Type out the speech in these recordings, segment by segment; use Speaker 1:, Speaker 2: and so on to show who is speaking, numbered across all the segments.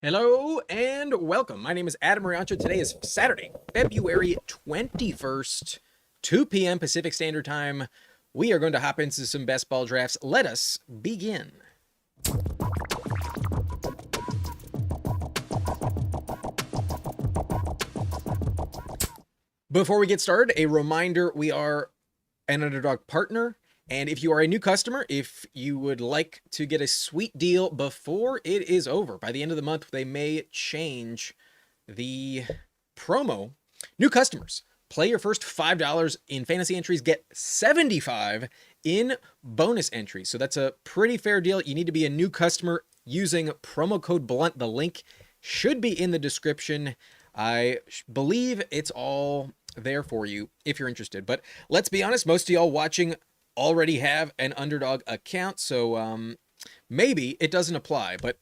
Speaker 1: Hello and welcome. My name is Adam Riancho. Today is Saturday, February 21st, 2 p.m. Pacific Standard Time. We are going to hop into some best ball drafts. Let us begin. Before we get started, a reminder, we are an Underdog partner. And if you are a new customer, if you would like to get a sweet deal before it is over, by the end of the month, they may change the promo. New customers, play your first $5 in fantasy entries, get 75 in bonus entries. So that's a pretty fair deal. You need to be a new customer using promo code BLUNT. The link should be in the description. I believe it's all there for you if you're interested. But let's be honest, most of y'all watching already have an Underdog account, so maybe it doesn't apply, but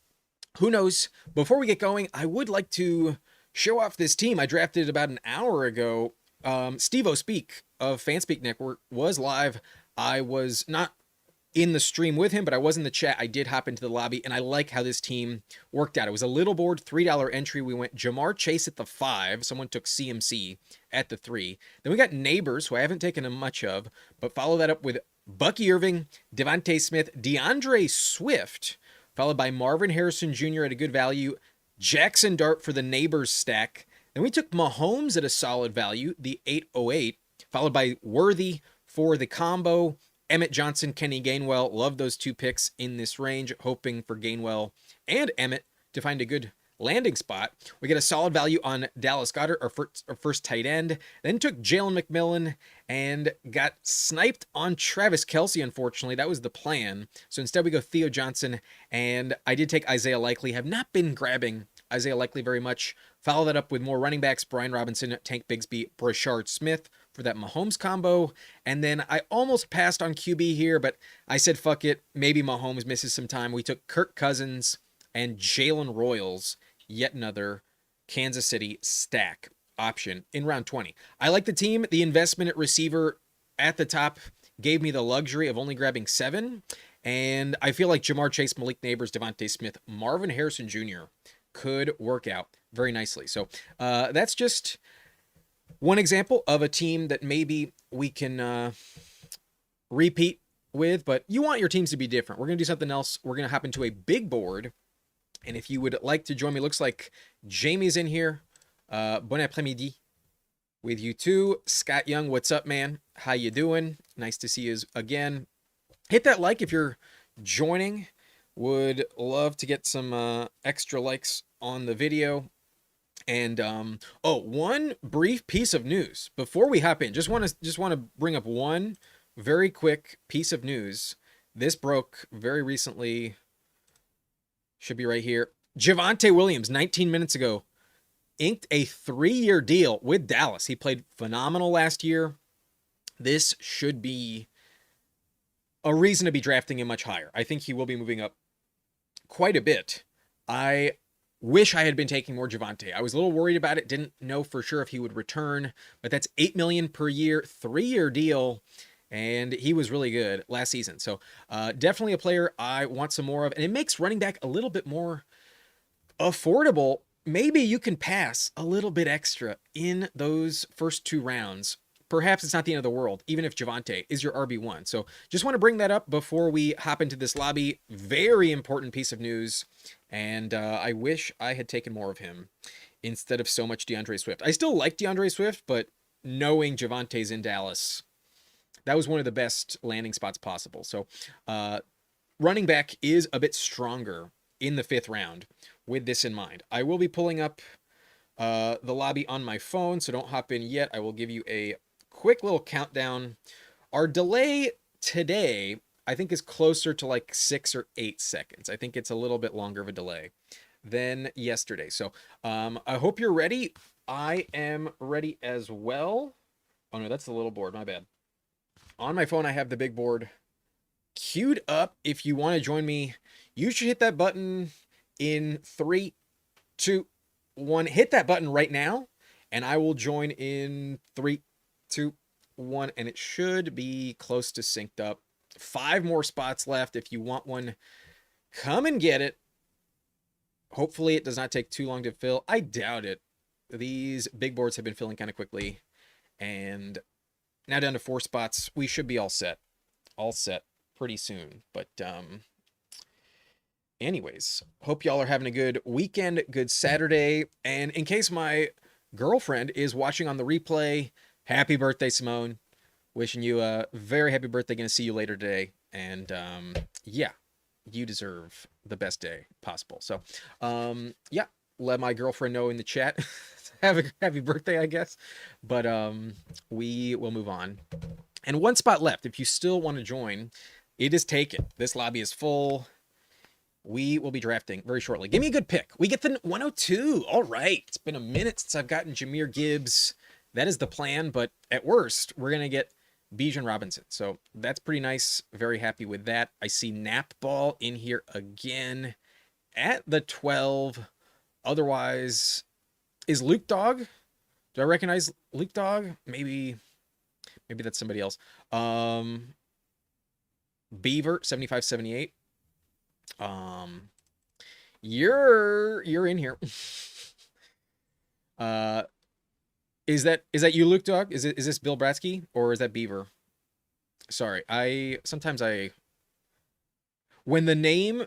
Speaker 1: who knows? Before we get going, I would like to show off this team I drafted about an hour ago. Steve-O Speak of Fanspeak Network was live. I was not in the stream with him, but I was in the chat. I did hop into the lobby, and I like how this team worked out. It was a little board, $3 entry. We went Jamar Chase at the 5. Someone took CMC at the 3. Then we got Neighbors, who I haven't taken much of, but follow that up with Bucky Irving, Devontae Smith, DeAndre Swift, followed by Marvin Harrison Jr. at a good value, Jackson Dart for the Neighbors stack. Then we took Mahomes at a solid value, the 808, followed by Worthy for the combo, Emmett Johnson, Kenny Gainwell. Love those two picks in this range, hoping for Gainwell and Emmett to find a good landing spot. We get a solid value on Dallas Goedert, our first tight end. Then took Jalen McMillan and got sniped on Travis Kelce, unfortunately. That was the plan. So instead we go Theo Johnson, and I did take Isaiah Likely. Have not been grabbing Isaiah Likely very much. Follow that up with more running backs, Brian Robinson, Tank Bigsby, Brashard Smith for that Mahomes combo. And then I almost passed on QB here, but I said, fuck it. Maybe Mahomes misses some time. We took Kirk Cousins and Jalen Royals, yet another Kansas City stack option in round 20. I like the team. The investment at receiver at the top gave me the luxury of only grabbing 7. And I feel like Jamar Chase, Malik Neighbors, Devontae Smith, Marvin Harrison Jr. could work out very nicely. So that's just one example of a team that maybe we can repeat with, but you want your teams to be different. We're going to do something else. We're going to hop into a big board. And if you would like to join me, looks like Jamie's in here. Bon après-midi with you too. Scott Young, what's up, man? How you doing? Nice to see you again. Hit that like if you're joining. Would love to get some extra likes on the video. And one brief piece of news before we hop in. Just want to bring up one very quick piece of news. This broke very recently. Should be right here. Javonte Williams, 19 minutes ago, inked a 3-year deal with Dallas. He played phenomenal last year. This should be a reason to be drafting him much higher. I think he will be moving up quite a bit. I wish I had been taking more Javonte. I was a little worried about it. Didn't know for sure if he would return, but that's $8 million per year, 3-year deal. And he was really good last season. So definitely a player I want some more of. And it makes running back a little bit more affordable. Maybe you can pass a little bit extra in those first 2 rounds. Perhaps it's not the end of the world, even if Javonte is your RB1. So just want to bring that up before we hop into this lobby. Very important piece of news. And I wish I had taken more of him instead of so much DeAndre Swift. I still like DeAndre Swift, but knowing Javonte's in Dallas, that was one of the best landing spots possible. So running back is a bit stronger in the 5th round with this in mind. I will be pulling up the lobby on my phone, so don't hop in yet. I will give you a quick little countdown. Our delay today, I think, is closer to like 6 or 8 seconds. I think it's a little bit longer of a delay than yesterday. So I hope you're ready. I am ready as well. Oh no, that's the little board. My bad. On my phone, I have the big board queued up. If you want to join me, you should hit that button in 3, 2, 1. Hit that button right now, and I will join in 3, 2, 1, and it should be close to synced up. 5 more spots left. If you want one, come and get it. Hopefully it does not take too long to fill. I doubt it. These big boards have been filling kind of quickly. And now down to 4 spots. We should be all set. All set pretty soon. But anyways, hope y'all are having a good weekend, good Saturday. And in case my girlfriend is watching on the replay, happy birthday, Simone. Wishing you a very happy birthday. Gonna see you later today. And yeah, you deserve the best day possible. So yeah, let my girlfriend know in the chat. Have a happy birthday, I guess. But we will move on. And 1 spot left. If you still want to join, it is taken. This lobby is full. We will be drafting very shortly. Give me a good pick. We get the 102. All right. It's been a minute since I've gotten Jahmyr Gibbs. That is the plan, but at worst, we're going to get Bijan Robinson. So that's pretty nice. Very happy with that. I see Nap Ball in here again at the 12. Otherwise, is Luke Dog? Do I recognize Luke Dog? Maybe that's somebody else. Beaver 7578. You're in here. Is that you, Luke Dog? Is this Bill Bratsky or is that Beaver? Sorry, sometimes when the name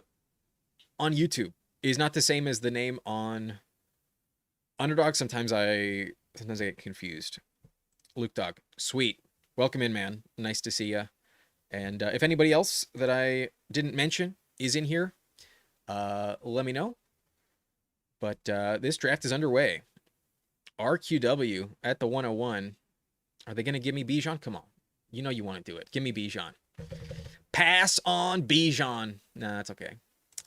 Speaker 1: on YouTube is not the same as the name on Underdog, sometimes I get confused. Luke Dog, sweet, welcome in, man. Nice to see you. And if anybody else that I didn't mention is in here, let me know. But this draft is underway. RQW at the 101. Are they going to give me Bijan? Come on. You know you want to do it. Give me Bijan. Pass on Bijan. Nah, that's okay.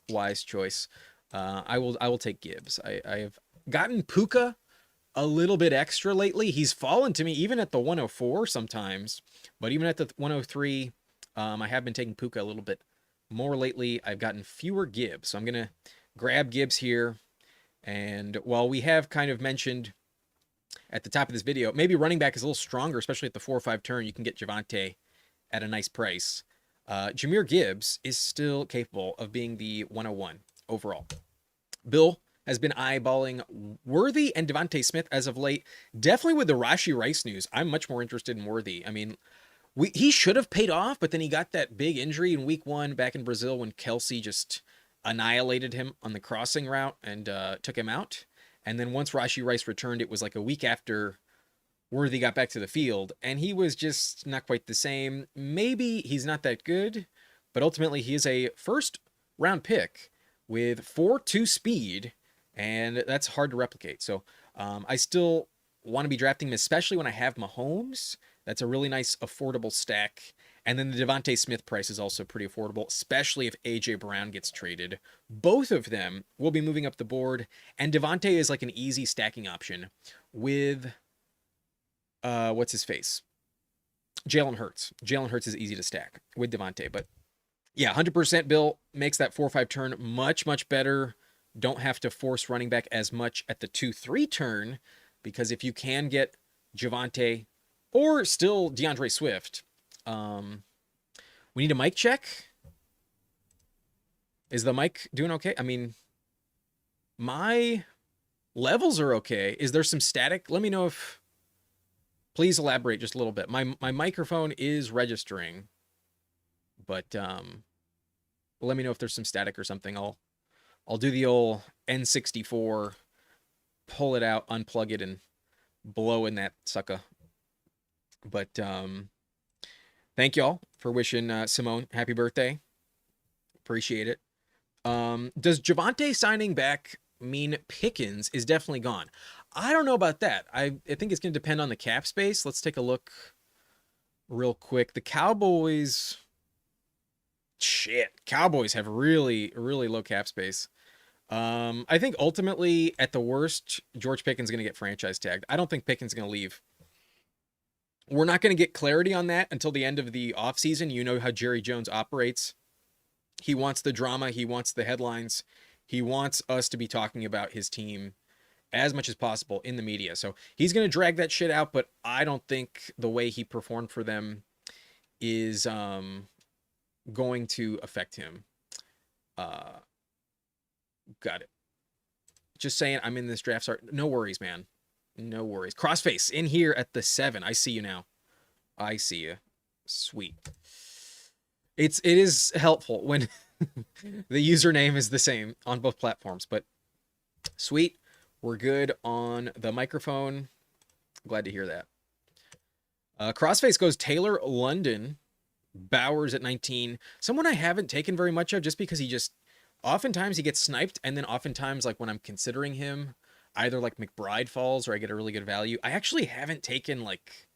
Speaker 1: Wise choice. I will take Gibbs. I have gotten Puka a little bit extra lately. He's fallen to me even at the 104 sometimes. But even at the 103, I have been taking Puka a little bit more lately. I've gotten fewer Gibbs. So I'm going to grab Gibbs here. And while we have kind of mentioned at the top of this video, maybe running back is a little stronger, especially at the 4 or 5 turn. You can get Javonte at a nice price. Jahmyr Gibbs is still capable of being the 101 overall. Bill has been eyeballing Worthy and Devontae Smith as of late. Definitely with the Rashee Rice news, I'm much more interested in Worthy. I mean, he should have paid off, but then he got that big injury in week 1 back in Brazil when Kelsey just annihilated him on the crossing route and took him out. And then once Rashee Rice returned, it was like a week after Worthy got back to the field, and he was just not quite the same. Maybe he's not that good, but ultimately he is a first-round pick with 4.2 speed, and that's hard to replicate. So I still want to be drafting him, especially when I have Mahomes. That's a really nice, affordable stack. And then the Devontae Smith price is also pretty affordable, especially if A.J. Brown gets traded. Both of them will be moving up the board, and Devontae is like an easy stacking option with, what's his face? Jalen Hurts. Jalen Hurts is easy to stack with Devontae, but yeah, 100% Bill makes that 4-5 turn much, much better. Don't have to force running back as much at the 2-3 turn, because if you can get Javonte or still DeAndre Swift, we need a mic check. Is the mic doing okay? I mean, my levels are okay. Is there some static? Let me know if, please elaborate just a little bit. My microphone is registering, but let me know if there's some static or something. I'll do the old N64, pull it out, unplug it, and blow in that sucker. But thank y'all for wishing Simone happy birthday. Appreciate it. Does Javonte signing back mean Pickens is definitely gone? I don't know about that. I think it's going to depend on the cap space. Let's take a look real quick. The Cowboys... Cowboys have really, really low cap space. I think ultimately, at the worst, George Pickens is going to get franchise tagged. I don't think Pickens is going to leave. We're not going to get clarity on that until the end of the offseason. You know how Jerry Jones operates. He wants the drama. He wants the headlines. He wants us to be talking about his team as much as possible in the media. So he's going to drag that shit out, but I don't think the way he performed for them is going to affect him. Got it. Just saying, I'm in this draft start. No worries, man. No worries. Crossface in here at the 7. I see you now. I see you. Sweet. It is helpful when the username is the same on both platforms, but sweet. We're good on the microphone. Glad to hear that. Crossface goes Taylor London, Bowers at 19. Someone I haven't taken very much of just because oftentimes he gets sniped, and then oftentimes, like when I'm considering him, either like McBride falls or I get a really good value. I actually haven't taken like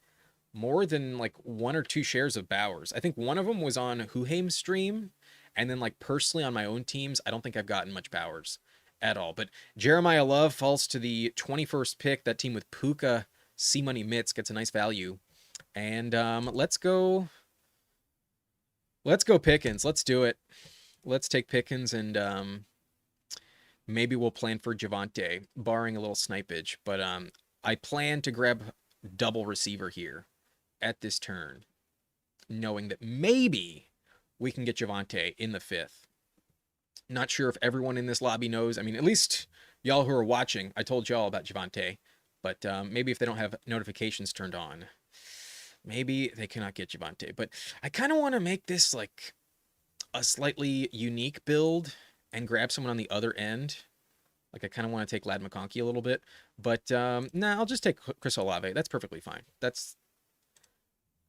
Speaker 1: more than like 1 or 2 shares of Bowers. I think one of them was on Huhaim's stream, and then like personally on my own teams, I don't think I've gotten much Bowers at all. But Jeremiah Love falls to the 21st pick. That team with Puka, C Money Mitts gets a nice value. And let's go Pickens. Let's do it. Let's take Pickens, and maybe we'll plan for Javonte, barring a little snipage. But I plan to grab double receiver here at this turn, knowing that maybe we can get Javonte in the 5th. Not sure if everyone in this lobby knows. I mean, at least y'all who are watching, I told y'all about Javonte, but maybe if they don't have notifications turned on, maybe they cannot get Javonte. But I kind of want to make this like a slightly unique build and grab someone on the other end. Like I kind of want to take Lad McConkey a little bit, but nah, I'll just take Chris Olave. That's perfectly fine. That's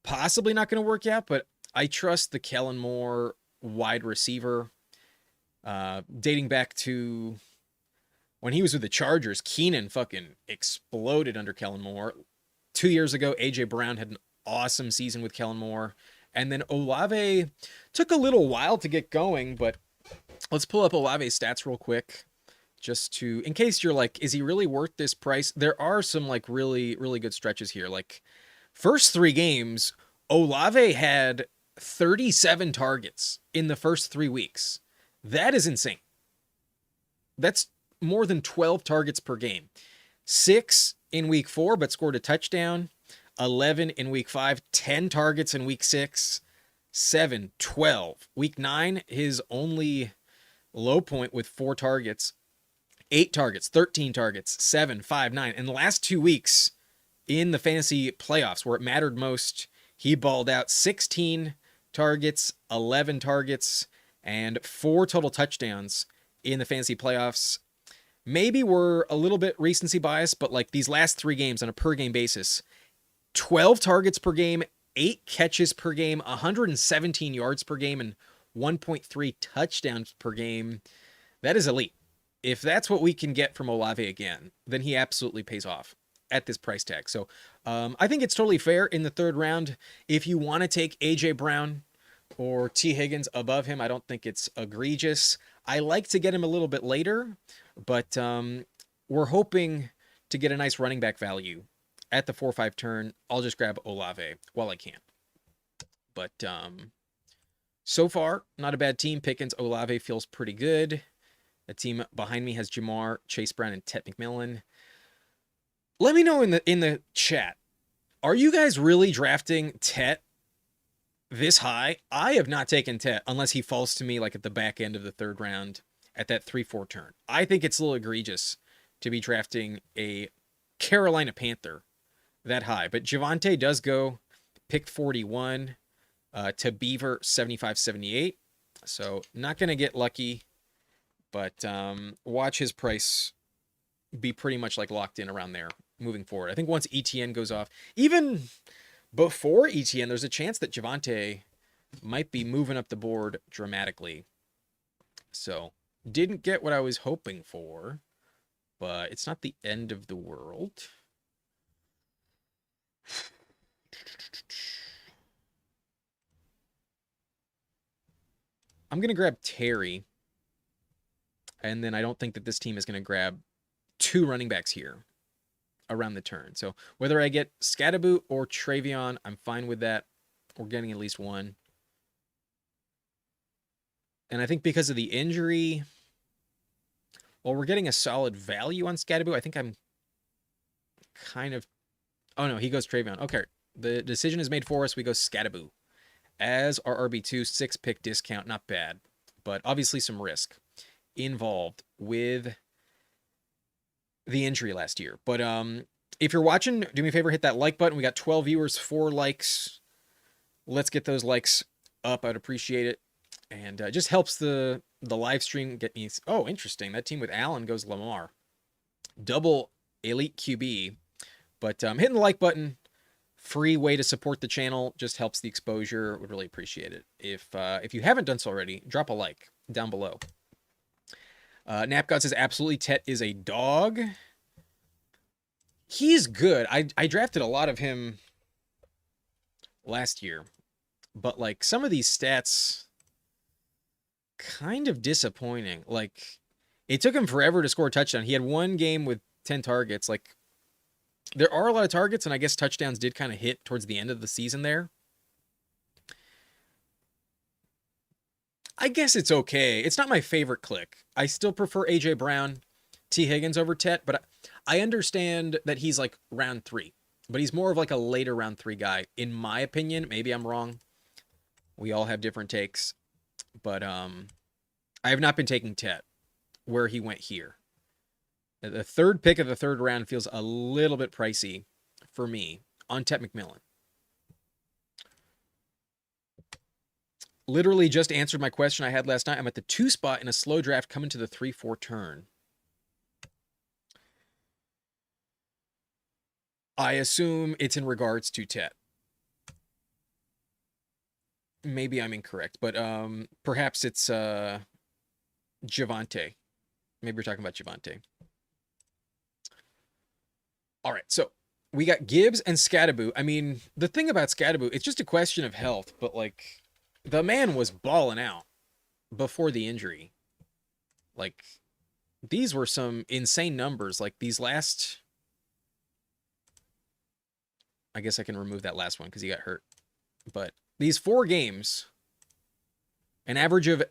Speaker 1: possibly not going to work out, but I trust the Kellen Moore wide receiver. Dating back to when he was with the Chargers, Keenan fucking exploded under Kellen Moore. 2 years ago, A.J. Brown had an awesome season with Kellen Moore. And then Olave took a little while to get going, but let's pull up Olave's stats real quick. Just to, in case you're like, is he really worth this price? There are some like really, really good stretches here. Like first 3 games, Olave had 37 targets in the first 3 weeks. That is insane. That's more than 12 targets per game. 6 in week 4, but scored a touchdown. 11 in week 5, 10 targets in week 6, 7, 12. Week 9, his only low point with 4 targets. 8 targets, 13 targets, 7, 5, 9. In the last 2 weeks in the fantasy playoffs where it mattered most, he balled out 16 targets, 11 targets, and 4 total touchdowns in the fantasy playoffs. Maybe we're a little bit recency bias, but like these last 3 games on a per game basis, 12 targets per game, 8 catches per game, 117 yards per game, and 1.3 touchdowns per game. That is elite. If that's what we can get from Olave again, then he absolutely pays off at this price tag. So I think it's totally fair in the 3rd round. If you want to take A.J. Brown or T. Higgins above him, I don't think it's egregious. I like to get him a little bit later, but we're hoping to get a nice running back value at the 4-5 turn. I'll just grab Olave while I can. But so far, not a bad team. Pickens, Olave feels pretty good. The team behind me has Jamar, Chase Brown, and Tet McMillan. Let me know in the chat, are you guys really drafting Tet this high? I have not taken Tet unless he falls to me like at the back end of the 3rd round at that 3-4 turn. I think it's a little egregious to be drafting a Carolina Panther that high. But Javonte does go pick 41 to Beaver 75-78. So not going to get lucky. But watch his price be pretty much like locked in around there moving forward. I think once ETN goes off, even before ETN, there's a chance that Javonte might be moving up the board dramatically. So didn't get what I was hoping for, but it's not the end of the world. I'm going to grab Terry. And then I don't think that this team is going to grab 2 running backs here around the turn. So whether I get Scatterboot or Travion, I'm fine with that. We're getting at least 1. And I think because of the injury, well, we're getting a solid value on Scatterboot. I think I'm kind of... Oh, no, he goes Travion. Okay, the decision is made for us. We go Scatterboot as our RB2, 6-pick discount. Not bad, but obviously some risk involved with the injury last year. But if you're watching, do me a favor, hit that like button. We got 12 viewers, 4 likes. Let's get those likes up. I'd appreciate it. And it just helps the live stream get me. Oh, interesting. That team with Allen goes Lamar. Double elite QB. But hitting the like button, free way to support the channel, just helps the exposure. Would really appreciate it. If you haven't done so already, drop a like down below. Napgod says absolutely Tet is a dog. He's good. I drafted a lot of him last year, but like some of these stats kind of disappointing. Like it took him forever to score a touchdown. He had one game with 10 targets. Like there are a lot of targets, and I guess touchdowns did kind of hit towards the end of the season there. I guess it's okay. It's not my favorite click. I still prefer AJ Brown, T. Higgins over Tet, but I understand that he's like round 3. But he's more of like a later round 3 guy, in my opinion. Maybe I'm wrong. We all have different takes. But I have not been taking Tet where he went here. The third pick of the third round feels a little bit pricey for me on Tet McMillan. Literally just answered my question I had last night. I'm at the 2 spot in a slow draft coming to the 3-4 turn. I assume it's in regards to Tet. Maybe I'm incorrect, but perhaps it's Javante. Maybe we're talking about Javante. All right, so we got Gibbs and Scadaboo. I mean, the thing about Scadaboo, it's just a question of health, but like the man was balling out before the injury. Like these were some insane numbers. Like these last, I guess I can remove that last one because he got hurt. But these 4 games, an average of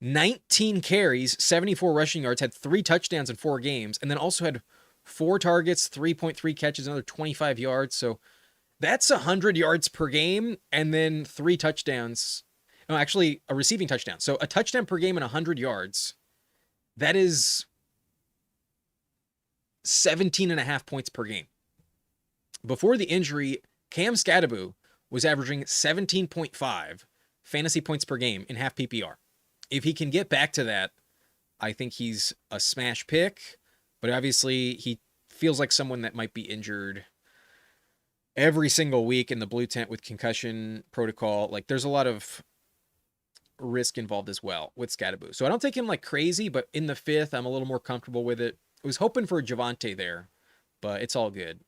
Speaker 1: 19 carries, 74 rushing yards, had 3 touchdowns in 4 games, and then also had 4 targets, 3.3 catches, another 25 yards. So that's 100 yards per game, and then 3 touchdowns. No, actually, a receiving touchdown. So a touchdown per game and 100 yards. That is 17.5 points per game. Before the injury, Cam Scadaboo was averaging 17.5 fantasy points per game in half PPR. If he can get back to that, I think he's a smash pick. But obviously, he feels like someone that might be injured every single week in the blue tent with concussion protocol. Like, there's a lot of risk involved as well with Scadaboo. So I don't take him like crazy, but in the 5th, I'm a little more comfortable with it. I was hoping for a Javante there, but it's all good.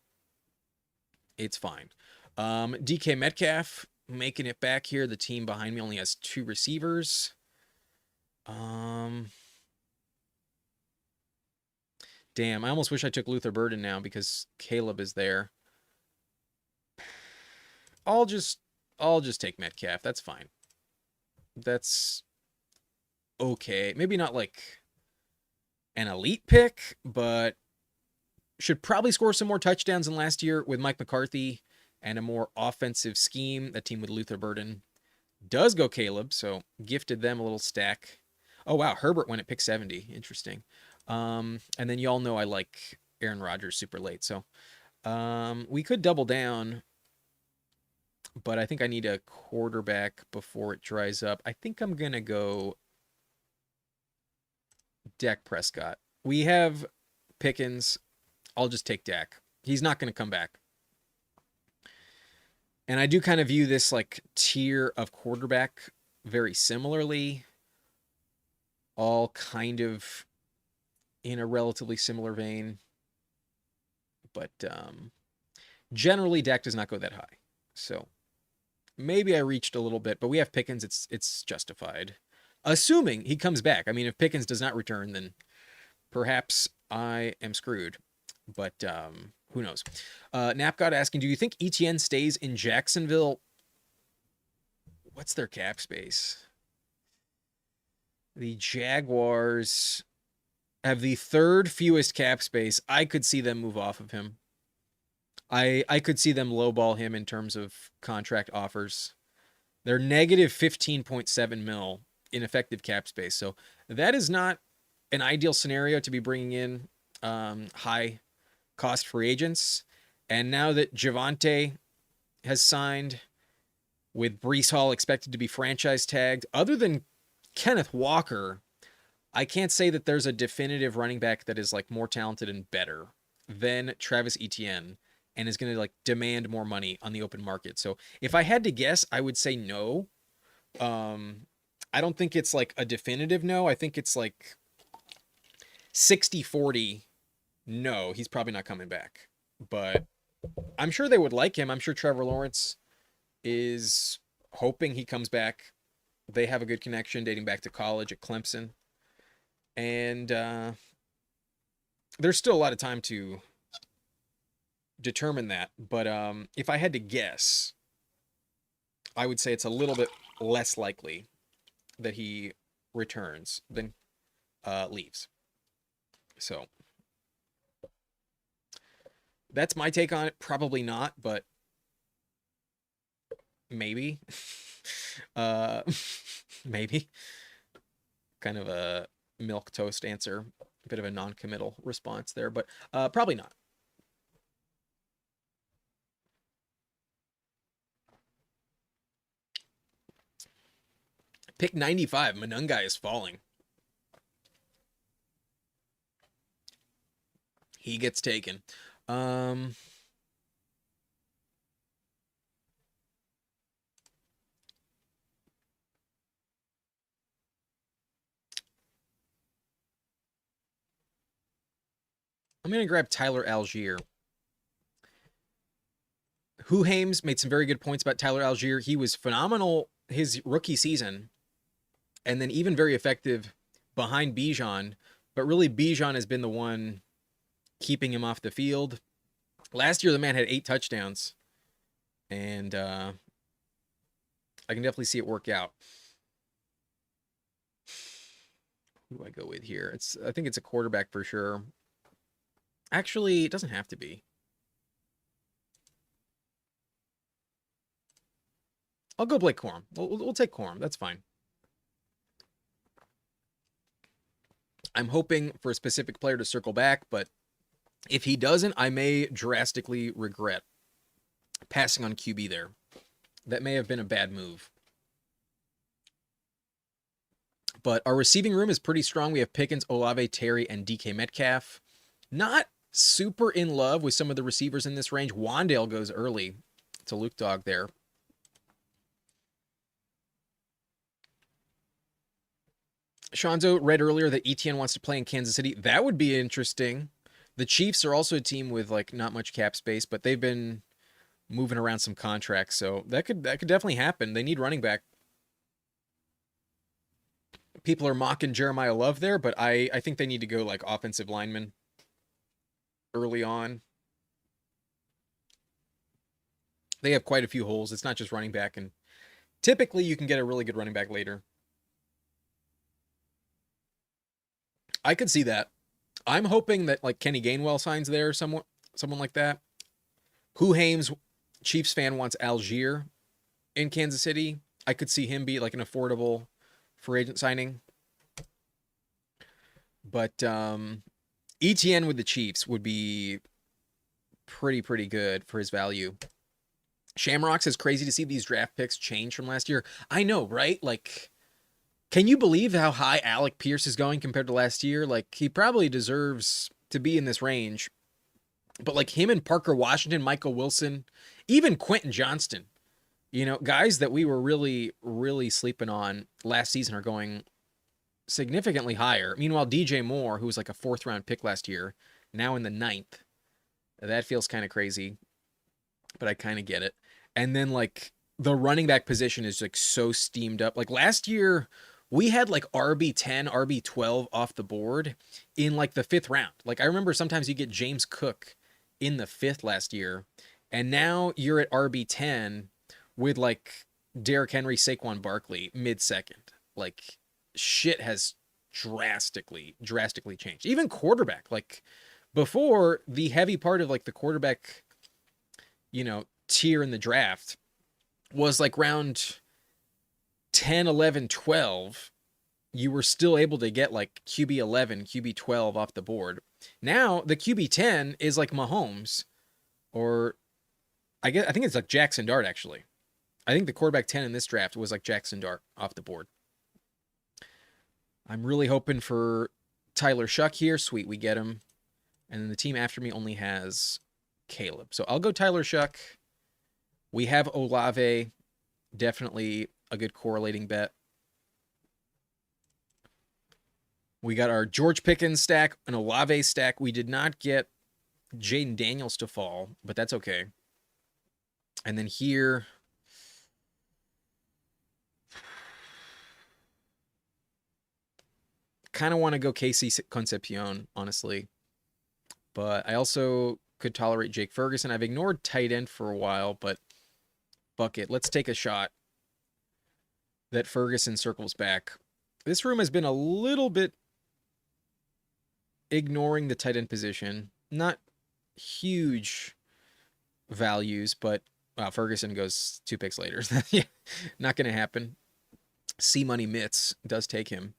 Speaker 1: It's fine. DK Metcalf making it back here. The team behind me only has 2 receivers. Damn, I almost wish I took Luther Burden now because Caleb is there. I'll just take Metcalf. That's fine. That's okay. Maybe not like an elite pick, but should probably score some more touchdowns than last year with Mike McCarthy and a more offensive scheme. That team with Luther Burden does go Caleb, so gifted them a little stack. Oh, wow. Herbert went at pick 70. Interesting. And then y'all know I like Aaron Rodgers super late. So we could double down, but I think I need a quarterback before it dries up. I think I'm going to go Dak Prescott. We have Pickens. I'll just take Dak. He's not going to come back. And I do kind of view this like tier of quarterback very similarly. All kind of in a relatively similar vein. But generally, Dak does not go that high. So maybe I reached a little bit, but we have Pickens. It's justified. Assuming he comes back. I mean, if Pickens does not return, then perhaps I am screwed. But who knows? Napgod asking, do you think ETN stays in Jacksonville? What's their cap space? The Jaguars have the 3rd fewest cap space. I could see them move off of him. I could see them lowball him in terms of contract offers. They're negative 15.7 mil in effective cap space. So that is not an ideal scenario to be bringing in high cost free agents. And now that Javante has signed, with Brees Hall expected to be franchise tagged, other than Kenneth Walker, I can't say that there's a definitive running back that is like more talented and better than Travis Etienne and is going to like demand more money on the open market. So if I had to guess, I would say no. I don't think it's like a definitive no. I think it's like 60-40. No, he's probably not coming back. But I'm sure they would like him. I'm sure Trevor Lawrence is hoping he comes back. They have a good connection dating back to college at Clemson. And there's still a lot of time to determine that. But if I had to guess, I would say it's a little bit less likely that he returns than leaves. So that's my take on it. Probably not, but maybe. uh, maybe. Kind of a milk toast answer. A bit of a non-committal response there, but probably not. Pick 95. Manungai is falling. He gets taken. I'm going to grab Tyler Algier. Who Hames made some very good points about Tyler Algier. He was phenomenal his rookie season, and then even very effective behind Bijan. But really, Bijan has been the one keeping him off the field. Last year, the man had 8 touchdowns, and I can definitely see it work out. Who do I go with here? I think it's a quarterback for sure. Actually, it doesn't have to be. I'll go Blake Corum. We'll take Corum. That's fine. I'm hoping for a specific player to circle back, but if he doesn't, I may drastically regret passing on QB there. That may have been a bad move. But our receiving room is pretty strong. We have Pickens, Olave, Terry, and DK Metcalf. Not super in love with some of the receivers in this range. Wandale goes early to Luke Dog there. Shanzo read earlier that Etienne wants to play in Kansas City. That would be interesting. The Chiefs are also a team with like not much cap space, but they've been moving around some contracts, so that could definitely happen. They need running back. People are mocking Jeremiah Love there, but I think they need to go like offensive lineman early on. They have quite a few holes. It's not just running back, and typically you can get a really good running back later. I could see that. I'm hoping that like Kenny Gainwell signs there, someone like that. Who Hames, Chiefs fan, wants Algier in Kansas City. I could see him be like an affordable free agent signing. But Etienne with the Chiefs would be pretty good for his value. Shamrock says crazy to see these draft picks change from last year. I know, right? Like, can you believe how high Alec Pierce is going compared to last year? Like, he probably deserves to be in this range. But like him and Parker Washington, Michael Wilson, even Quentin Johnston, guys that we were really sleeping on last season are going significantly higher. Meanwhile, DJ Moore, who was like a 4th round pick last year, now in the 9th. That feels kind of crazy, but I kind of get it. And then like the running back position is like so steamed up. Like last year, we had like RB10, RB12 off the board in like the 5th round. Like I remember sometimes you get James Cook in the 5th last year, and now you're at RB10 with like Derrick Henry, Saquon Barkley mid-second. Like shit has drastically changed. Even quarterback, like before, the heavy part of like the quarterback, tier in the draft was like round 10, 11, 12. You were still able to get like QB 11, QB 12 off the board. Now the QB10 is like Mahomes, or I think it's like Jackson Dart actually. I think the quarterback 10 in this draft was like Jackson Dart off the board. I'm really hoping for Tyler Shuck here. Sweet, we get him. And then the team after me only has Caleb. So I'll go Tyler Shuck. We have Olave. Definitely a good correlating bet. We got our George Pickens stack, an Olave stack. We did not get Jaden Daniels to fall, but that's okay. And then here, kind of want to go Casey Concepcion, honestly. But I also could tolerate Jake Ferguson. I've ignored tight end for a while, but fuck it. Let's take a shot that Ferguson circles back. This room has been a little bit ignoring the tight end position. Not huge values, but wow, Ferguson goes 2 picks later. Yeah, not going to happen. C Money Mitts does take him.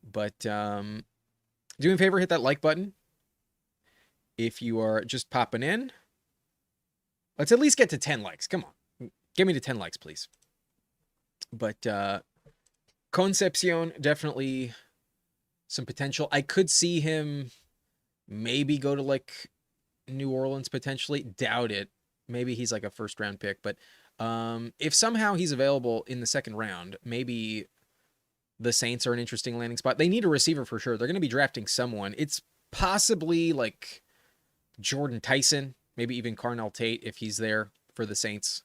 Speaker 1: But do me a favor, hit that like button. If you are just popping in, let's at least get to 10 likes. Come on. Get me to 10 likes, please. But Concepcion, definitely some potential. I could see him maybe go to like New Orleans potentially. Doubt it. Maybe he's like a first round pick. But if somehow he's available in the second round, maybe the Saints are an interesting landing spot. They need a receiver for sure. They're going to be drafting someone. It's possibly like Jordan Tyson, maybe even Carnell Tate if he's there for the Saints.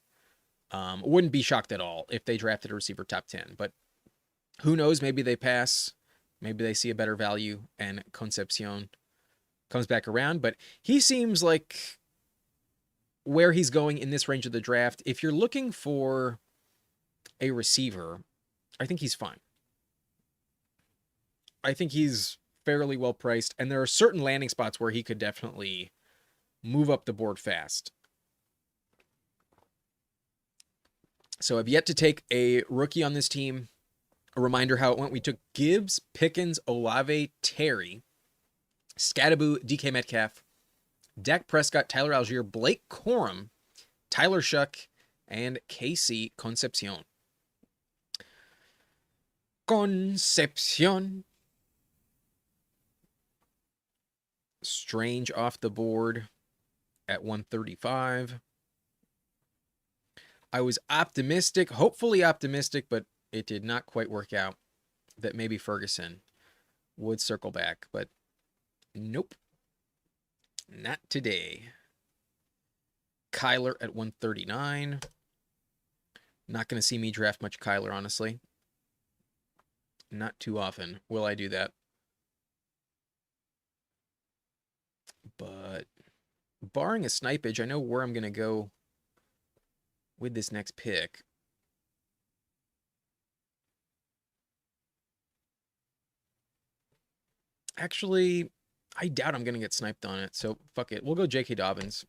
Speaker 1: Wouldn't be shocked at all if they drafted a receiver top 10. But who knows? Maybe they pass. Maybe they see a better value and Concepcion comes back around. But he seems like where he's going in this range of the draft, if you're looking for a receiver, I think he's fine. I think he's fairly well priced, and there are certain landing spots where he could definitely move up the board fast. So I've yet to take a rookie on this team. A reminder how it went. We took Gibbs, Pickens, Olave, Terry, Scattaboo, DK Metcalf, Dak Prescott, Tyler Algier, Blake Corum, Tyler Shuck, and Casey Concepcion. Concepcion. Strange off the board at 135. I was optimistic, hopefully optimistic, but it did not quite work out that maybe Ferguson would circle back, but nope. Not today. Kyler at 139. Not going to see me draft much Kyler, honestly. Not too often will I do that. But barring a snipage, I know where I'm going to go with this next pick. Actually, I doubt I'm going to get sniped on it, so fuck it. We'll go J.K. Dobbins.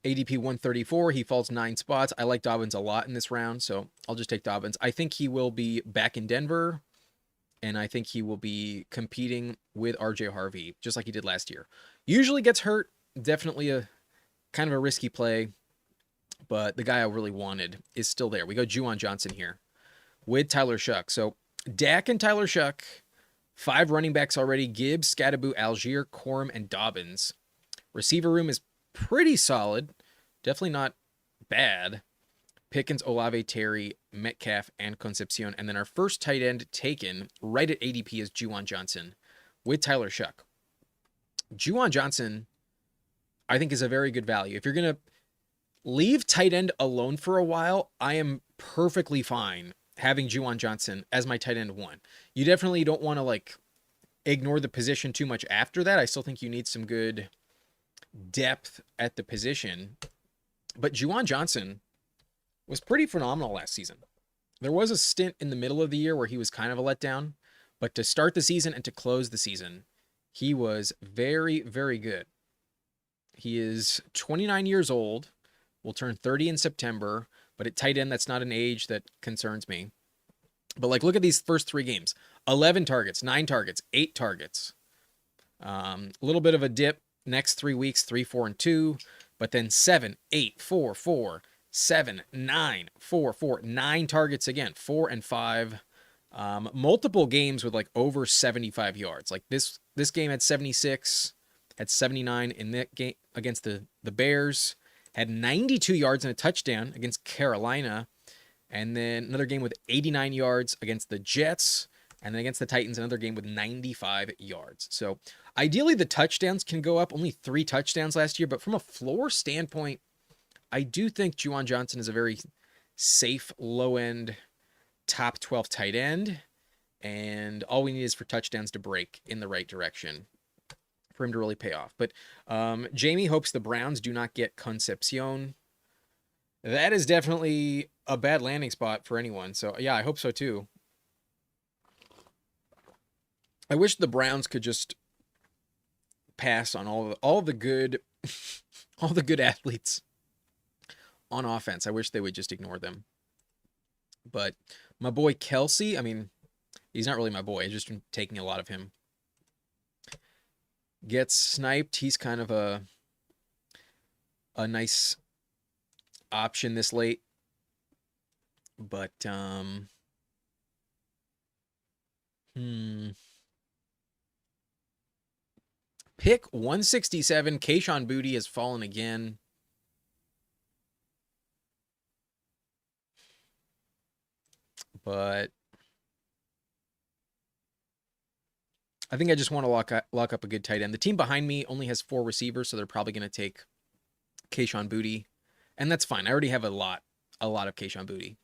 Speaker 1: ADP 134, he falls 9 spots. I like Dobbins a lot in this round, so I'll just take Dobbins. I think he will be back in Denver, and I think he will be competing with RJ Harvey, just like he did last year. Usually gets hurt, definitely a kind of a risky play, but the guy I really wanted is still there. We go Juwan Johnson here with Tyler Shuck. So Dak and Tyler Shuck, 5 running backs already, Gibbs, Scattaboo, Algier, Corum, and Dobbins. Receiver room is pretty solid. Definitely not bad. Pickens, Olave, Terry, Metcalf, and Concepcion. And then our first tight end taken right at ADP is Juwan Johnson with Tyler Shuck. Juwan Johnson, I think, is a very good value. If you're going to leave tight end alone for a while, I am perfectly fine having Juwan Johnson as my tight end 1. You definitely don't want to like ignore the position too much after that. I still think you need some good depth at the position. But Juwan Johnson was pretty phenomenal last season. There was a stint in the middle of the year where he was kind of a letdown, but to start the season and to close the season, he was very, very good. He is 29 years old, will turn 30 in September, but at tight end, that's not an age that concerns me. But like, look at these first 3 games. 11 targets, 9 targets, 8 targets. A little bit of a dip next 3 weeks, 3, 4, and 2, but then 7, 8, 4, 4, 7, 9, 4, 4, 9 targets again, 4 and 5. Multiple games with like over 75 yards. Like this game had 76, had 79 in that game against the Bears, had 92 yards and a touchdown against Carolina, and then another game with 89 yards against the Jets, and then against the Titans, another game with 95 yards. So ideally, the touchdowns can go up. Only 3 touchdowns last year, but from a floor standpoint, I do think Juwan Johnson is a very safe, low-end, top 12 tight end, and all we need is for touchdowns to break in the right direction for him to really pay off. But Jamie hopes the Browns do not get Concepcion. That is definitely a bad landing spot for anyone. So yeah, I hope so too. I wish the Browns could just pass on all the good all the good athletes on offense. I wish they would just ignore them. But my boy Kelsey, I mean, he's not really my boy. I've just been taking a lot of him. Gets sniped. He's kind of a nice option this late. But pick 167. Kayshon Boutte has fallen again. But I think I just want to lock up a good tight end. The team behind me only has 4 receivers, so they're probably going to take Kayshon Boutte, and that's fine. I already have a lot of Kayshon Boutte.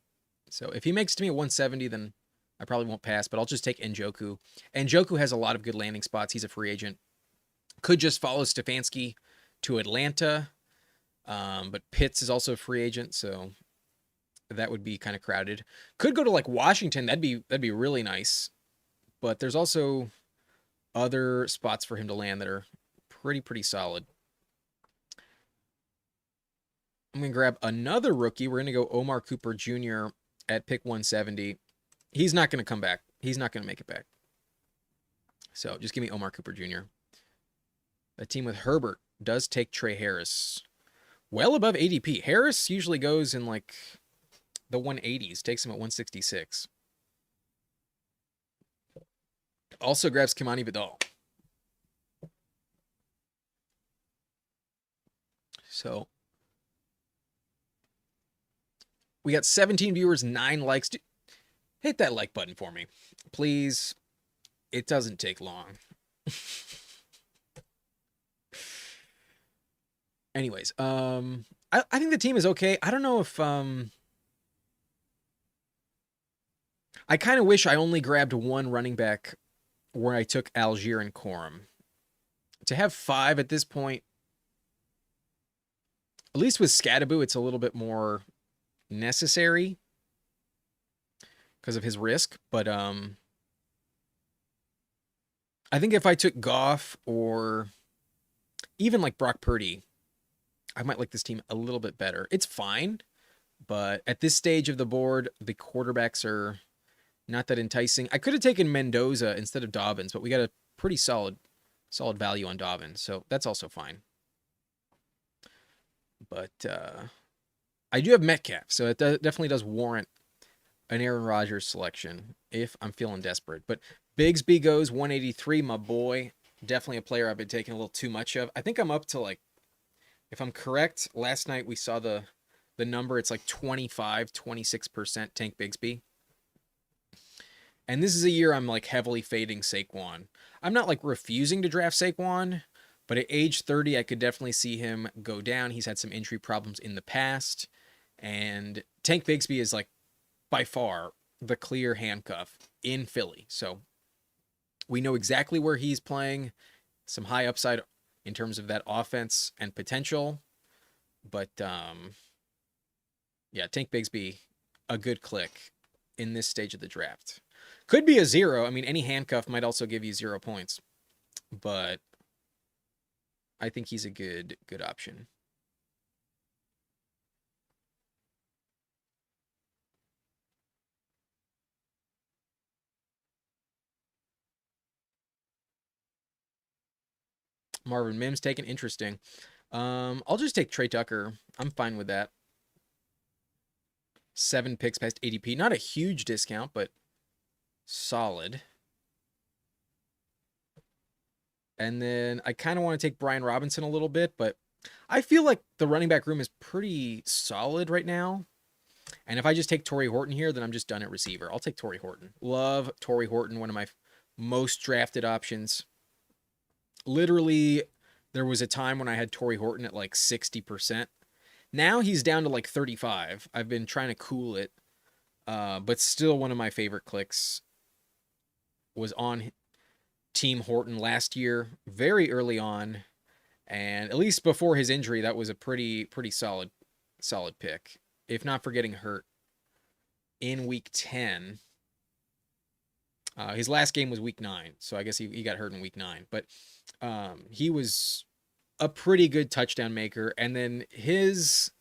Speaker 1: So if he makes it to me at 170, then I probably won't pass, but I'll just take Njoku. Njoku has a lot of good landing spots. He's a free agent. Could just follow Stefanski to Atlanta, but Pitts is also a free agent, so that would be kind of crowded. Could go to like Washington. That'd be really nice. But there's also other spots for him to land that are pretty solid. I'm going to grab another rookie. We're going to go Omar Cooper Jr. at pick 170. He's not going to come back. He's not going to make it back. So just give me Omar Cooper Jr. A team with Herbert does take Trey Harris. Well above ADP. Harris usually goes in like the 180s. Takes him at 166. Also grabs Kimani Vidal. So we got 17 viewers, 9 likes. Hit that like button for me, please. It doesn't take long. Anyways, I think the team is okay. I don't know if I kind of wish I only grabbed one running back where I took Algier and Corum. To have 5 at this point, at least with Scadaboo, it's a little bit more necessary because of his risk. But I think if I took Goff or even like Brock Purdy, I might like this team a little bit better. It's fine, but at this stage of the board, the quarterbacks are not that enticing. I could have taken Mendoza instead of Dobbins, but we got a pretty solid value on Dobbins, so that's also fine. But I do have Metcalf, so it definitely does warrant an Aaron Rodgers selection if I'm feeling desperate. But Bigsby goes 183, my boy. Definitely a player I've been taking a little too much of. I think I'm up to like, if I'm correct, last night we saw the number. It's like 26% Tank Bigsby. And this is a year I'm like heavily fading Saquon. I'm not like refusing to draft Saquon, but at age 30, I could definitely see him go down. He's had some injury problems in the past. And Tank Bigsby is like by far the clear handcuff in Philly. So we know exactly where he's playing. Some high upside in terms of that offense and potential. But yeah, Tank Bigsby, a good click in this stage of the draft. Could be a 0. I mean, any handcuff might also give you 0 points. But I think he's a good option. Marvin Mims taken. Interesting. I'll just take Trey Tucker. I'm fine with that. 7 picks past ADP. Not a huge discount, but solid. And then I kind of want to take Brian Robinson a little bit, but I feel like the running back room is pretty solid right now. And if I just take Torrey Horton here, then I'm just done at receiver. I'll take Torrey Horton. Love Torrey Horton, one of my most drafted options. Literally, there was a time when I had Torrey Horton at like 60%. Now he's down to like 35. I've been trying to cool it, but still one of my favorite clicks was on Team Horton last year, very early on, and at least before his injury, that was a pretty solid pick. If not for getting hurt in week 10. His last game was week 9, so I guess he got hurt in week 9. But he was a pretty good touchdown maker, and then his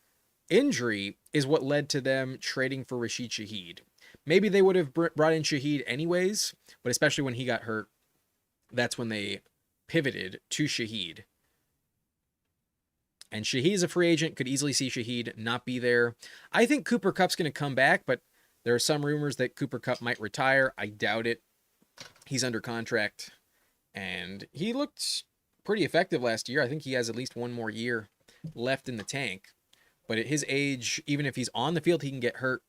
Speaker 1: injury is what led to them trading for Rashid Shaheed. Maybe they would have brought in Shaheed anyways, but especially when he got hurt, that's when they pivoted to Shaheed. And Shaheed's a free agent. Could easily see Shaheed not be there. I think Cooper Kupp's going to come back, but there are some rumors that Cooper Kupp might retire. I doubt it. He's under contract, and he looked pretty effective last year. I think he has at least one more year left in the tank. But at his age, even if he's on the field, he can get hurt.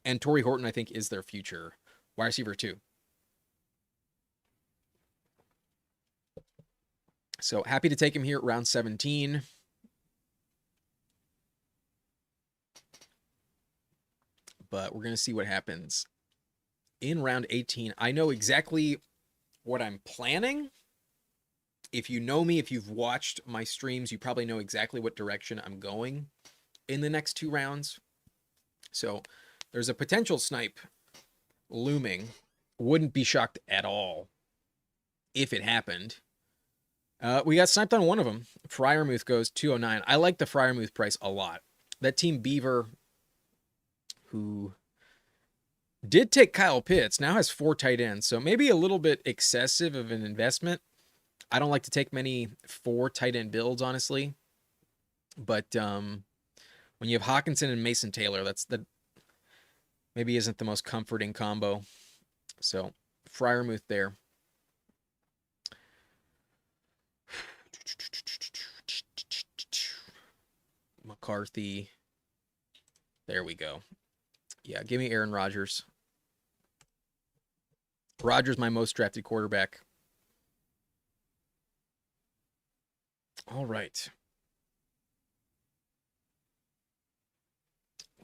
Speaker 1: And Torrey Horton, I think, is their future wide receiver too. So happy to take him here at round 17. But we're going to see what happens in round 18. I know exactly what I'm planning. If you know me, if you've watched my streams, you probably know exactly what direction I'm going in the next 2 rounds. So there's a potential snipe looming. Wouldn't be shocked at all if it happened. We got sniped on one of them. Freiermuth goes 209. I like the Freiermuth price a lot. That Team Beaver, who did take Kyle Pitts, now has 4 tight ends. So maybe a little bit excessive of an investment. I don't like to take many 4 tight end builds, honestly. But when you have Hawkinson and Mason Taylor, that's maybe isn't the most comforting combo. So Freiermuth there. McCarthy. There we go. Yeah, give me Aaron Rodgers. Rodgers, my most drafted quarterback. All right.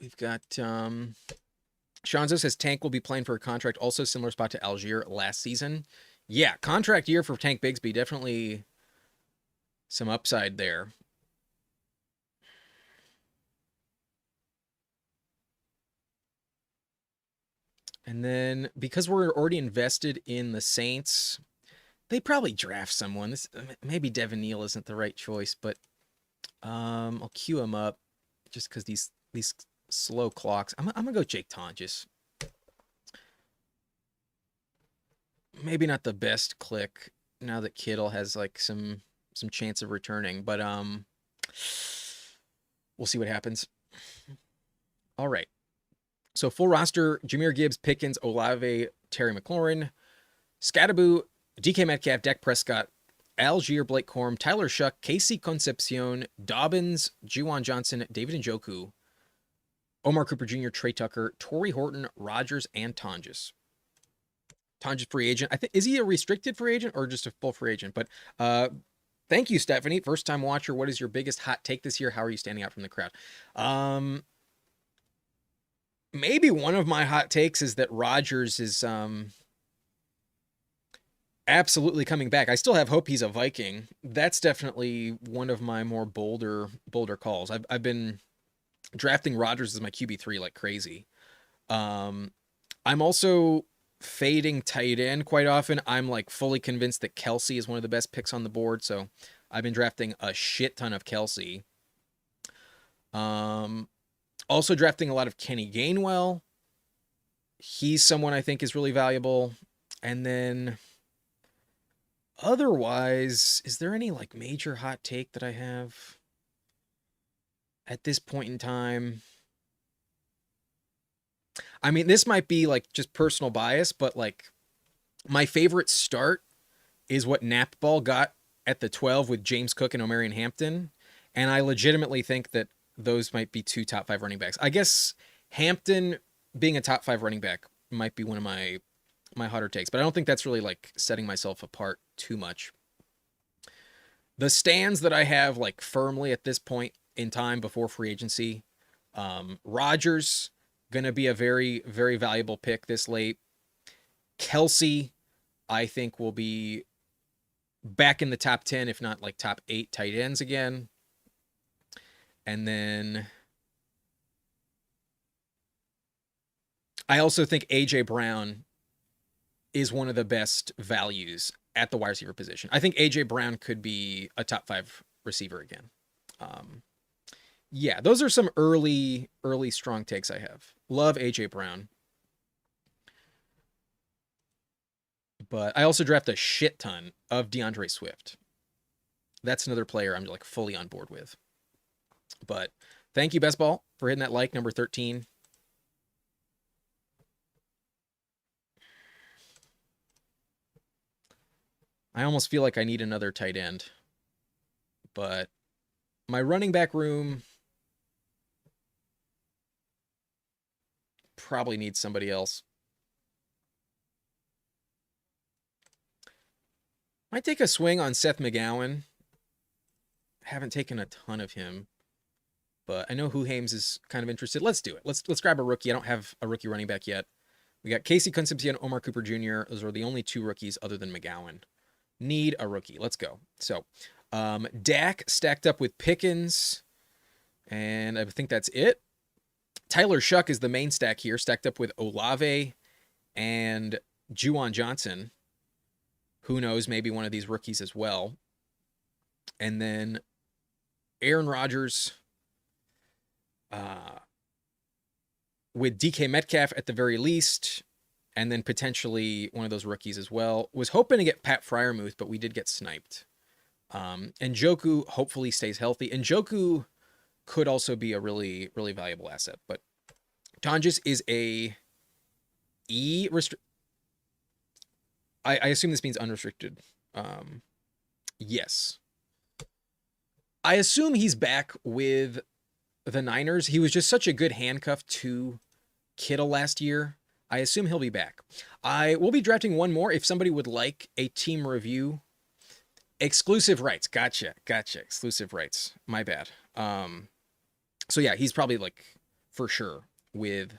Speaker 1: We've got Shanzo says Tank will be playing for a contract, also similar spot to Algier last season. Yeah, contract year for Tank Bigsby. Definitely some upside there. And then because we're already invested in the Saints, they probably draft someone. This maybe Devin Neal isn't the right choice, but I'll queue him up just because these slow clocks. I'm gonna go Jake Tonjes. Maybe not the best click now that Kittle has like some chance of returning, but we'll see what happens. All right. So full roster: Jahmyr Gibbs, Pickens, Olave, Terry McLaurin, Scattaboo, DK Metcalf, Dak Prescott, Algier, Blake Corum, Tyler Shuck, Casey Concepcion, Dobbins, Juwan Johnson, David Njoku, Omar Cooper Jr., Trey Tucker, Torrey Horton, Rodgers, and Tonjes. Tonjes free agent. I think, is he a restricted free agent or just a full free agent? But thank you, Stephanie. First time watcher. What is your biggest hot take this year? How are you standing out from the crowd? Maybe one of my hot takes is that Rodgers is absolutely coming back. I still have hope he's a Viking. That's definitely one of my more bolder calls. I've been drafting Rodgers as my QB3 like crazy. I'm also fading tight end quite often. I'm like fully convinced that Kelsey is one of the best picks on the board, so I've been drafting a shit ton of Kelsey. Also drafting a lot of Kenny Gainwell. He's someone I think is really valuable. And then Otherwise, is there any like major hot take that I have at this point in time? I mean, this might be like just personal bias, but like my favorite start is what Napball got at the 12 with James Cook and Omarion Hampton. And I legitimately think that those might be two top 5 running backs. I guess Hampton being a top 5 running back might be one of my hotter takes, but I don't think that's really like setting myself apart too much. The stands that I have like firmly at this point in time before free agency, Rodgers going to be a very, very valuable pick this late. Kelsey, I think, will be back in the top 10, if not like top 8 tight ends again. And then I also think A.J. Brown is one of the best values at the wide receiver position. I think A.J. Brown could be a top 5 receiver again. Yeah, those are some early strong takes I have. Love A.J. Brown. But I also draft a shit ton of DeAndre Swift. That's another player I'm like fully on board with. But thank you, BestBall, for hitting that like, number 13. I almost feel like I need another tight end. But my running back room probably needs somebody else. Might take a swing on Seth McGowan. Haven't taken a ton of him, but I know Who Hames is kind of interested. Let's do it. Let's grab a rookie. I don't have a rookie running back yet. We got Casey Concepcion, Omar Cooper Jr. Those are the only 2 rookies other than McGowan. Need a rookie. Let's go. So, Dak stacked up with Pickens, and I think that's it. Tyler Shuck is the main stack here, stacked up with Olave and Juwan Johnson. Who knows, maybe one of these rookies as well. And then Aaron Rodgers with DK Metcalf at the very least, and then potentially one of those rookies as well. Was hoping to get Pat Freiermuth, but we did get sniped. And Njoku hopefully stays healthy. And Njoku could also be a really, really valuable asset. But Tonjes is a I assume this means unrestricted. Yes. I assume he's back with the Niners. He was just such a good handcuff to Kittle last year. I assume he'll be back. I will be drafting one more if somebody would like a team review. Exclusive rights. Gotcha. Exclusive rights. My bad. So yeah, he's probably like for sure with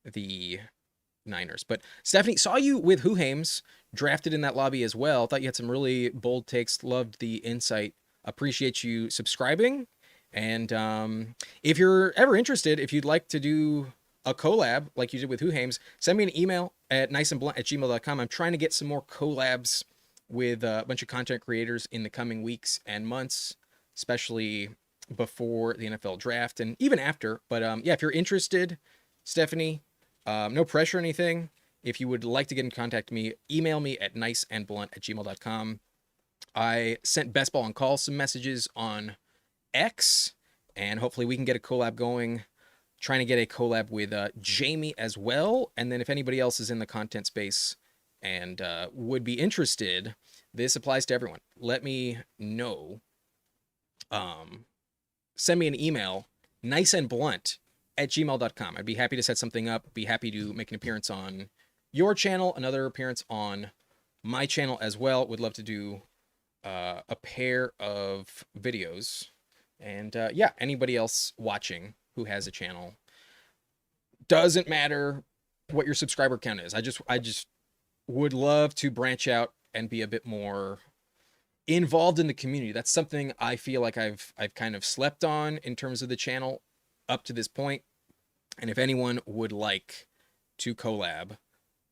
Speaker 1: the Niners. But Stephanie, saw you with Who Hames, drafted in that lobby as well. Thought you had some really bold takes. Loved the insight. Appreciate you subscribing. And if you're ever interested, if you'd like to do a collab like you did with Who Hames, send me an email at niceandblunt@gmail.com. I'm trying to get some more collabs with a bunch of content creators in the coming weeks and months, especially before the NFL draft and even after. But yeah, if you're interested, Stephanie, no pressure or anything. If you would like to get in contact with me, email me at niceandblunt@gmail.com. I sent BestBall on Call some messages on X, and hopefully we can get a collab going. Trying to get a collab with Jamie as well. And then if anybody else is in the content space and would be interested, this applies to everyone. Let me know. Send me an email, niceandblunt@gmail.com. I'd be happy to set something up. Be happy to make an appearance on your channel, another appearance on my channel as well. Would love to do a pair of videos. And yeah, anybody else watching who has a channel, doesn't matter what your subscriber count is. I just would love to branch out and be a bit more involved in the community. That's something I feel like I've kind of slept on in terms of the channel up to this point. And if anyone would like to collab,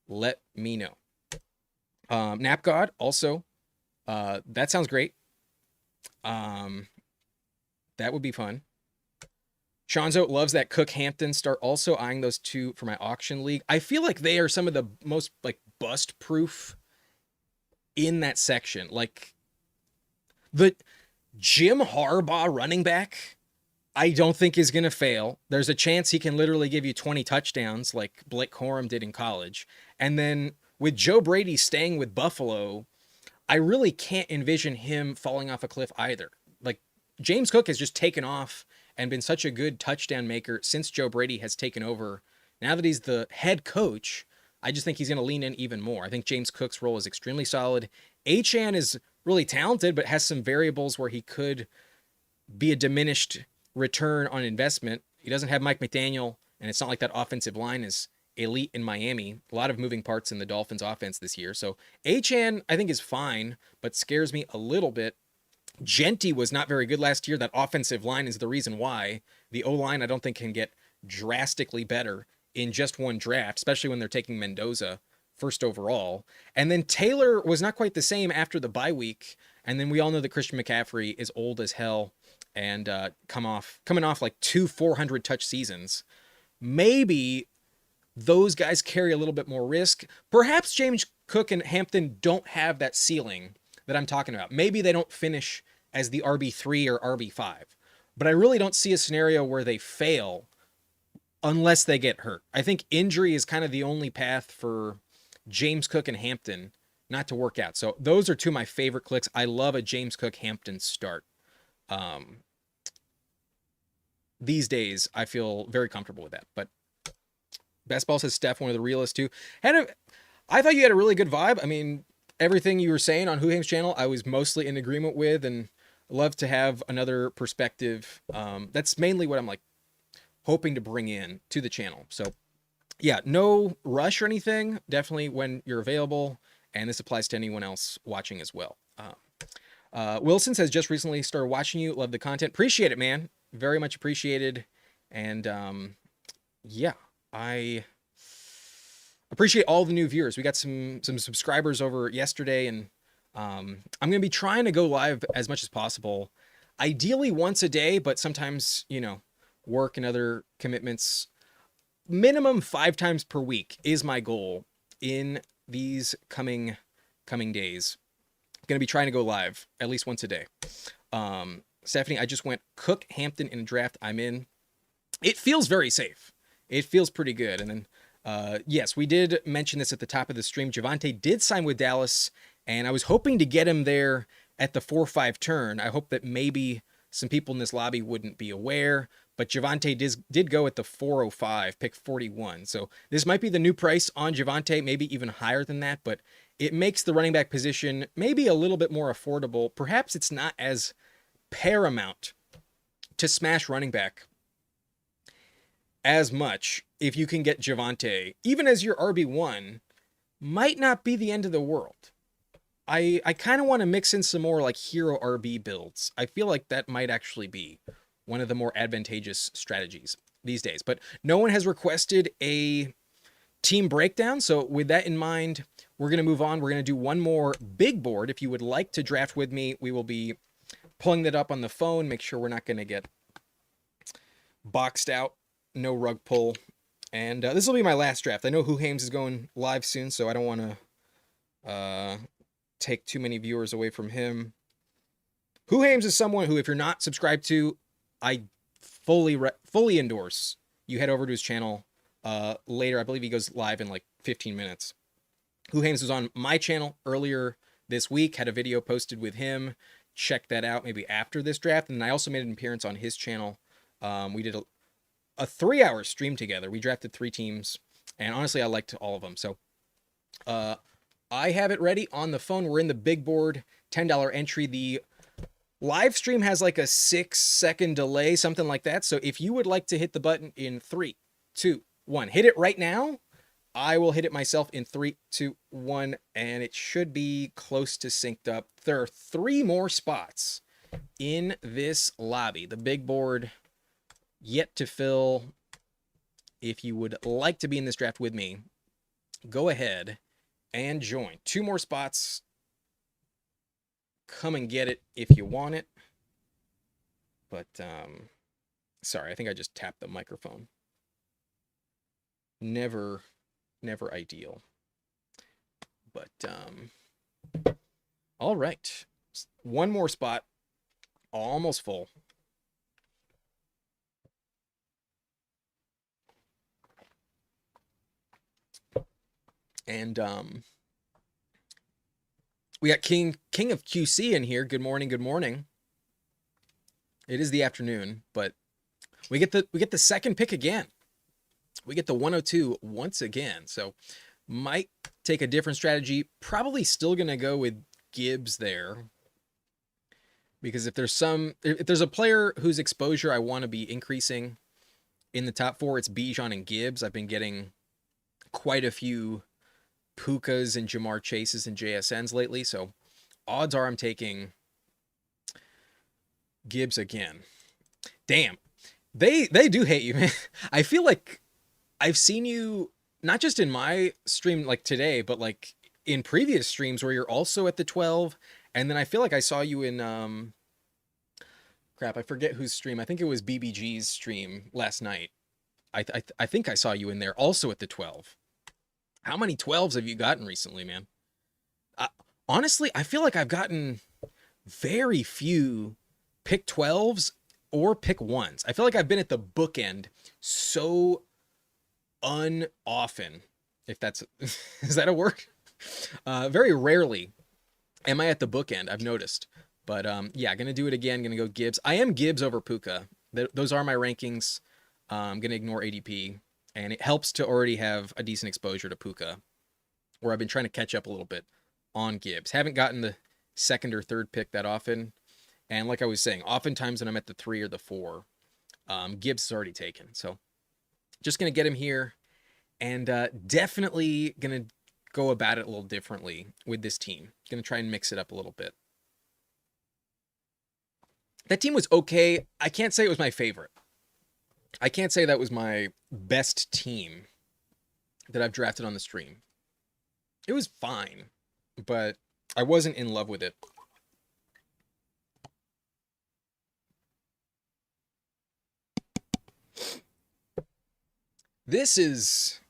Speaker 1: let me know. Nap God also, that sounds great. That would be fun. Shanzo loves that Cook Hampton start. Also eyeing those 2 for my auction league. I feel like they are some of the most like bust proof in that section. Like the Jim Harbaugh running back, I don't think is going to fail. There's a chance he can literally give you 20 touchdowns like Blake Corum did in college. And then with Joe Brady staying with Buffalo, I really can't envision him falling off a cliff either. Like James Cook has just taken off and been such a good touchdown maker since Joe Brady has taken over. Now that he's the head coach, I just think he's going to lean in even more. I think James Cook's role is extremely solid. Achane is really talented, but has some variables where he could be a diminished return on investment. He doesn't have Mike McDaniel, and it's not like that offensive line is elite in Miami. A lot of moving parts in the Dolphins offense this year. So Achane, I think, is fine, but scares me a little bit. Genty was not very good last year. That offensive line is the reason why. The O-line, I don't think, can get drastically better in just one draft, especially when they're taking Mendoza first overall. And then Taylor was not quite the same after the bye week. And then we all know that Christian McCaffrey is old as hell and coming off like 2 400 touch seasons. Maybe those guys carry a little bit more risk. Perhaps James Cook and Hampton don't have that ceiling that I'm talking about. Maybe they don't finish as the RB3 or RB5. But I really don't see a scenario where they fail unless they get hurt. I think injury is kind of the only path for James Cook and Hampton not to work out. So those are two of my favorite clicks. I love a James Cook Hampton start. These days, I feel very comfortable with that. But BestBall says Steph, one of the realists too. I thought you had a really good vibe. I mean, everything you were saying on Huhame's channel, I was mostly in agreement with, and love to have another perspective. That's mainly what I'm like hoping to bring in to the channel. So yeah, no rush or anything. Definitely when you're available, and this applies to anyone else watching as well. Wilson says, just recently started watching you. Love the content. Appreciate it, man. Very much appreciated. And yeah, I appreciate all the new viewers. We got some subscribers over yesterday, and I'm going to be trying to go live as much as possible. Ideally once a day, but sometimes, you know, work and other commitments. Minimum 5 times per week is my goal in these coming days. I'm going to be trying to go live at least once a day. Stephanie, I just went Cook Hampton in a draft I'm in. It feels very safe. It feels pretty good. And then, yes, we did mention this at the top of the stream. Javonte did sign with Dallas, and I was hoping to get him there at the 4-5 turn. I hope that maybe some people in this lobby wouldn't be aware, but Javonte did go at the 405, pick 41. So this might be the new price on Javonte, maybe even higher than that, but it makes the running back position maybe a little bit more affordable. Perhaps it's not as paramount to smash running back as much if you can get Javonte, even as your RB1, might not be the end of the world. I kind of want to mix in some more like hero RB builds. I feel like that might actually be one of the more advantageous strategies these days. But no one has requested a team breakdown. So with that in mind, we're going to move on. We're going to do one more big board. If you would like to draft with me, we will be pulling that up on the phone. Make sure we're not going to get boxed out. No rug pull. And this will be my last draft. I know Huhames is going live soon, so I don't want to take too many viewers away from him. Huhames is someone who, if you're not subscribed to, I fully endorse you head over to his channel later. I believe he goes live in like 15 minutes. Huhames was on my channel earlier this week, had a video posted with him. Check that out maybe after this draft. And I also made an appearance on his channel. We did a 3-hour stream together. We drafted 3 teams, and honestly, I liked all of them. So I have it ready on the phone. We're in the big board, $10 entry. The live stream has like a 6-second delay, something like that. So if you would like to hit the button in 3, 2, 1, hit it right now. I will hit it myself in 3, 2, 1, and it should be close to synced up. There are 3 more spots in this lobby. The big board yet to fill. If you would like to be in this draft with me, go ahead and join. 2 more spots. Come and get it if you want it. But, sorry, I think I just tapped the microphone. Never ideal. But, All right. One more spot, almost full. And we got King of QC in here. Good morning, good morning. It is the afternoon, but we get the second pick again. We get the 102 once again. So might take a different strategy. Probably still gonna go with Gibbs there. Because if there's a player whose exposure I want to be increasing in the top four, it's Bijan and Gibbs. I've been getting quite a few Pukas and Jamar Chases and JSNs lately, so odds are I'm taking Gibbs again. Damn. They do hate you, man. I feel like I've seen you not just in my stream like today, but like in previous streams where you're also at the 12, and then I feel like I saw you in crap, I forget whose stream. I think it was BBG's stream last night. I think I saw you in there also at the 12. How many 12s have you gotten recently, man? Honestly, I feel like I've gotten very few pick 12s or pick 1s. I feel like I've been at the bookend so unoften, if that's, is that a word? Very rarely am I at the bookend, I've noticed. But yeah, gonna do it again. Gonna go Gibbs. I am Gibbs over Puka. Those are my rankings. I'm gonna ignore ADP, and it helps to already have a decent exposure to Puka, where I've been trying to catch up a little bit on Gibbs. Haven't gotten the second or third pick that often, and like I was saying, oftentimes when I'm at the 3 or the 4, Gibbs is already taken. So just gonna get him here, and definitely gonna go about it a little differently with this team. Gonna try and mix it up a little bit. That team was okay. I can't say it was my favorite. I can't say that was my best team that I've drafted on the stream. It was fine, but I wasn't in love with it. This is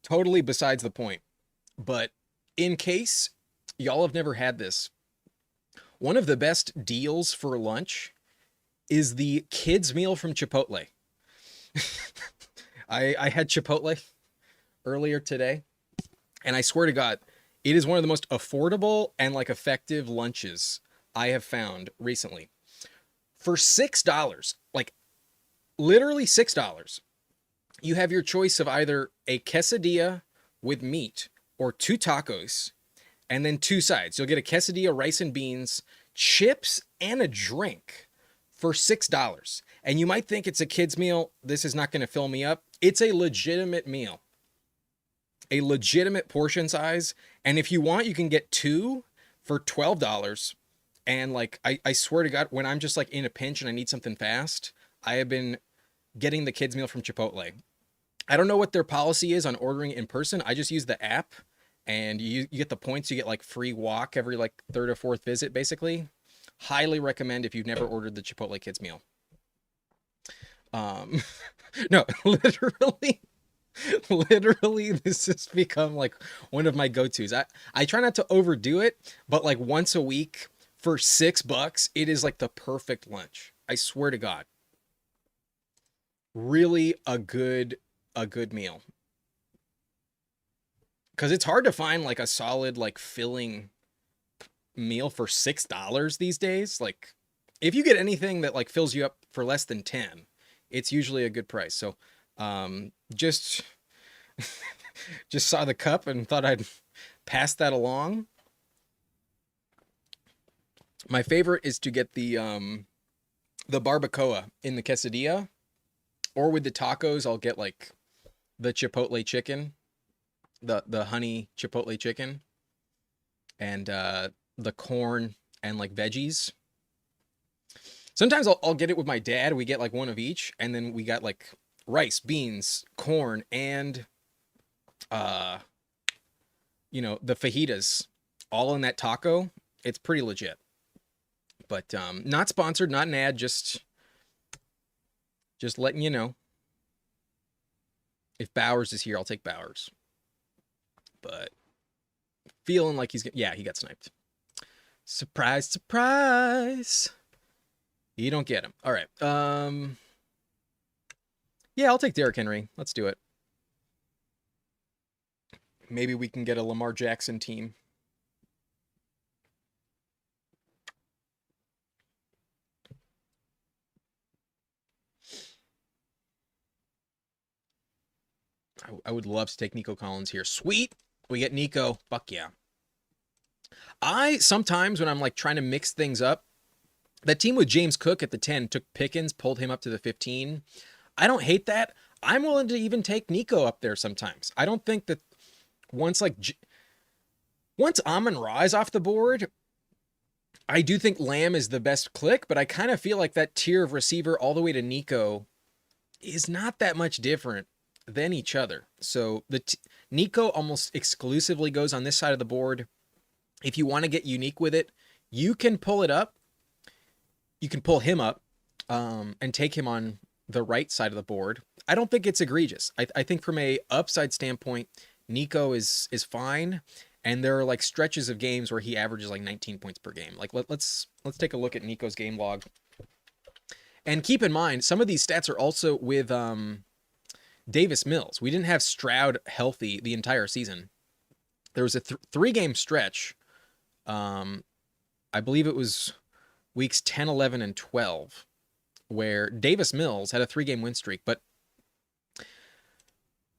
Speaker 1: totally besides the point, but in case y'all have never had this, one of the best deals for lunch is the kids meal from Chipotle. I had Chipotle earlier today, and I swear to God, it is one of the most affordable and like effective lunches I have found recently. For $6, like literally $6, you have your choice of either a quesadilla with meat or 2 tacos and then 2 sides. You'll get a quesadilla, rice and beans, chips, and a drink for $6. And you might think it's a kid's meal. This is not going to fill me up. It's a legitimate meal, a legitimate portion size. And if you want, you can get 2 for $12. And like, I swear to God, when I'm just like in a pinch and I need something fast, I have been getting the kids meal from Chipotle. I don't know what their policy is on ordering in person. I just use the app, and you get the points. You get like free walk every like 3rd or 4th visit, basically. Highly recommend if you've never ordered the Chipotle kids meal. No, literally, this has become like one of my go-tos. I try not to overdo it, but like once a week for $6, it is like the perfect lunch. I swear to God. Really a good meal. Because it's hard to find like a solid like filling meal for $6 these days. Like if you get anything that like fills you up for less than 10, it's usually a good price. So just just saw the cup and thought I'd pass that along. My favorite is to get the barbacoa in the quesadilla, or with the tacos I'll get like the chipotle chicken, the honey chipotle chicken, and the corn and like veggies. Sometimes I'll get it with my dad. We get like one of each, and then we got like rice, beans, corn, and the fajitas all in that taco. It's pretty legit. But not sponsored, not an ad, just letting you know. If Bowers is here, I'll take Bowers. But feeling like he got sniped. Surprise, surprise. You don't get him. All right. Yeah, I'll take Derrick Henry. Let's do it. Maybe we can get a Lamar Jackson team. I would love to take Nico Collins here. Sweet. We get Nico. Fuck yeah. I sometimes, when I'm like trying to mix things up, that team with James Cook at the 10 took Pickens, pulled him up to the 15. I don't hate that. I'm willing to even take Nico up there sometimes. I don't think that once Amon-Ra is off the board, I do think Lamb is the best click, but I kind of feel like that tier of receiver all the way to Nico is not that much different than each other. So Nico almost exclusively goes on this side of the board. If you want to get unique with it, you can pull it up. You can pull him up and take him on the right side of the board. I don't think it's egregious. I think from a upside standpoint, Nico is fine. And there are like stretches of games where he averages like 19 points per game. Like let's take a look at Nico's game log. And keep in mind, some of these stats are also with Davis Mills. We didn't have Stroud healthy the entire season. There was a 3-game stretch. I believe it was weeks 10, 11, and 12, where Davis Mills had a 3-game win streak. But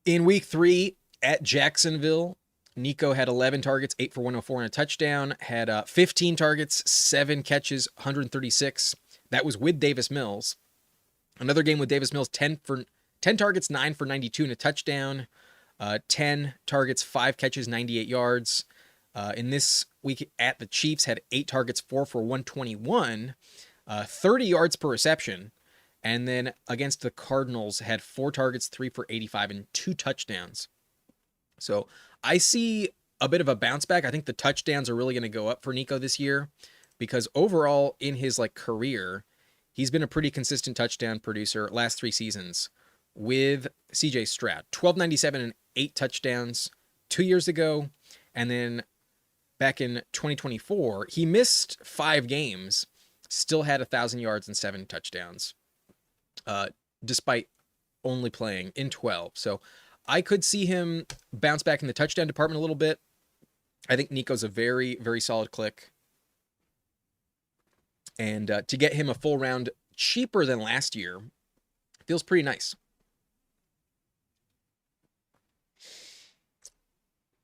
Speaker 1: in week 3 at Jacksonville, Nico had 11 targets, 8 for 104 and a touchdown, had 15 targets, 7 catches, 136. That was with Davis Mills. Another game with Davis Mills, 10 targets, 9 for 92 and a touchdown, 10 targets, 5 catches, 98 yards. In this week at the Chiefs, had 8 targets, 4 for 121, 30 yards per reception. And then against the Cardinals, had 4 targets, 3 for 85, and 2 touchdowns. So I see a bit of a bounce back. I think the touchdowns are really going to go up for Nico this year, because overall in his like career, he's been a pretty consistent touchdown producer last 3 seasons with CJ Stroud. 1297 and 8 touchdowns 2 years ago. And then back in 2024, he missed 5 games, still had 1,000 yards and 7 touchdowns, despite only playing in 12. So I could see him bounce back in the touchdown department a little bit. I think Nico's a very, very solid click. And to get him a full round cheaper than last year feels pretty nice.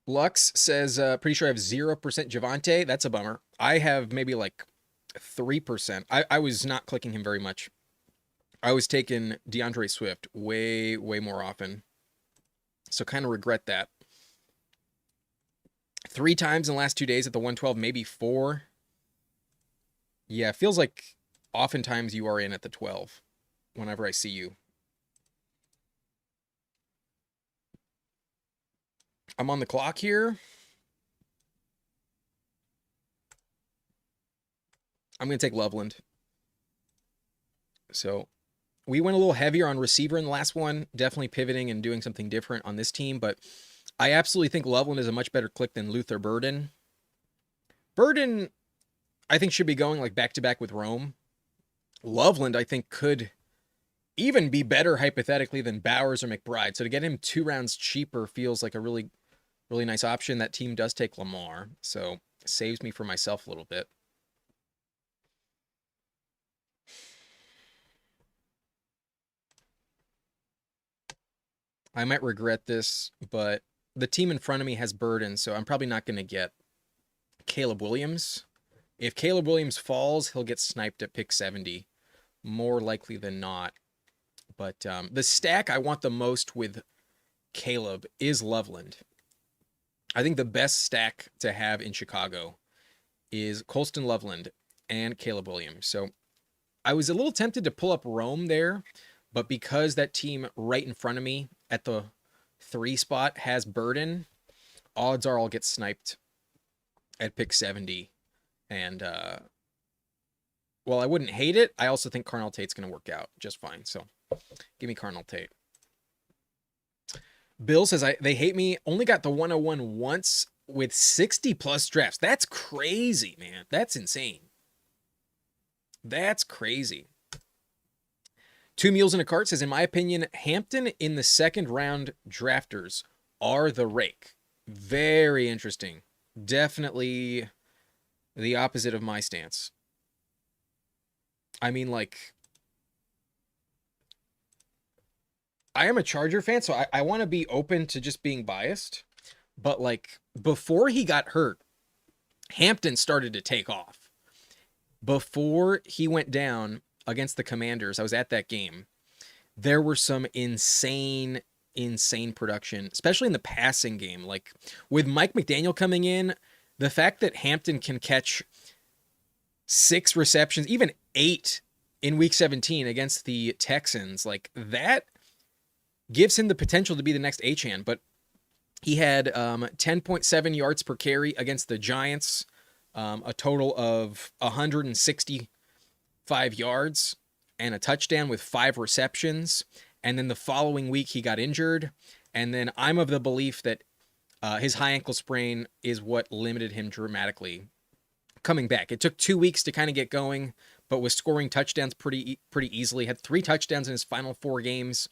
Speaker 1: Lux says, pretty sure I have 0% Javonte. That's a bummer. I have maybe like 3%. I was not clicking him very much. I was taking DeAndre Swift way, way more often. So kind of regret that. 3 times in the last 2 days at the 112, maybe 4. Yeah, it feels like oftentimes you are in at the 12 whenever I see you. I'm on the clock here. I'm going to take Loveland. So we went a little heavier on receiver in the last one, definitely pivoting and doing something different on this team, but I absolutely think Loveland is a much better click than Luther Burden. Burden, I think, should be going like back-to-back with Rome. Loveland, I think, could even be better hypothetically than Bowers or McBride. So to get him 2 rounds cheaper feels like a really, really nice option. That team does take Lamar, so it saves me for myself a little bit. I might regret this, but the team in front of me has Burden, so I'm probably not going to get Caleb Williams. If Caleb Williams falls, he'll get sniped at pick 70, more likely than not. But the stack I want the most with Caleb is Loveland. I think the best stack to have in Chicago is Colston Loveland and Caleb Williams. So I was a little tempted to pull up Rome there, but because that team right in front of me at the 3 spot has Burden, odds are I'll get sniped at pick 70. And while I wouldn't hate it, I also think Carnell Tate's going to work out just fine. So give me Carnell Tate. Bill says, they hate me. Only got the 101 once. with 60 plus drafts. That's crazy, man. That's insane. That's crazy. Two Mules in a Cart says, in my opinion, Hampton in the second round drafters are the rake. Very interesting. Definitely the opposite of my stance. I mean, like, I am a Charger fan, so I want to be open to just being biased. But, like, before he got hurt, Hampton started to take off. Before he went down against the Commanders, I was at that game. There were some insane production, especially in the passing game. Like, with Mike McDaniel coming in, the fact that Hampton can catch 6 receptions, even 8 in week 17 against the Texans, like, that gives him the potential to be the next Achane. But he had 10.7 yards per carry against the Giants, a total of 165 yards and a touchdown with 5 receptions. And then the following week he got injured. And then I'm of the belief that his high ankle sprain is what limited him dramatically coming back. It took 2 weeks to kind of get going, but was scoring touchdowns pretty easily. Had 3 touchdowns in his final 4 games.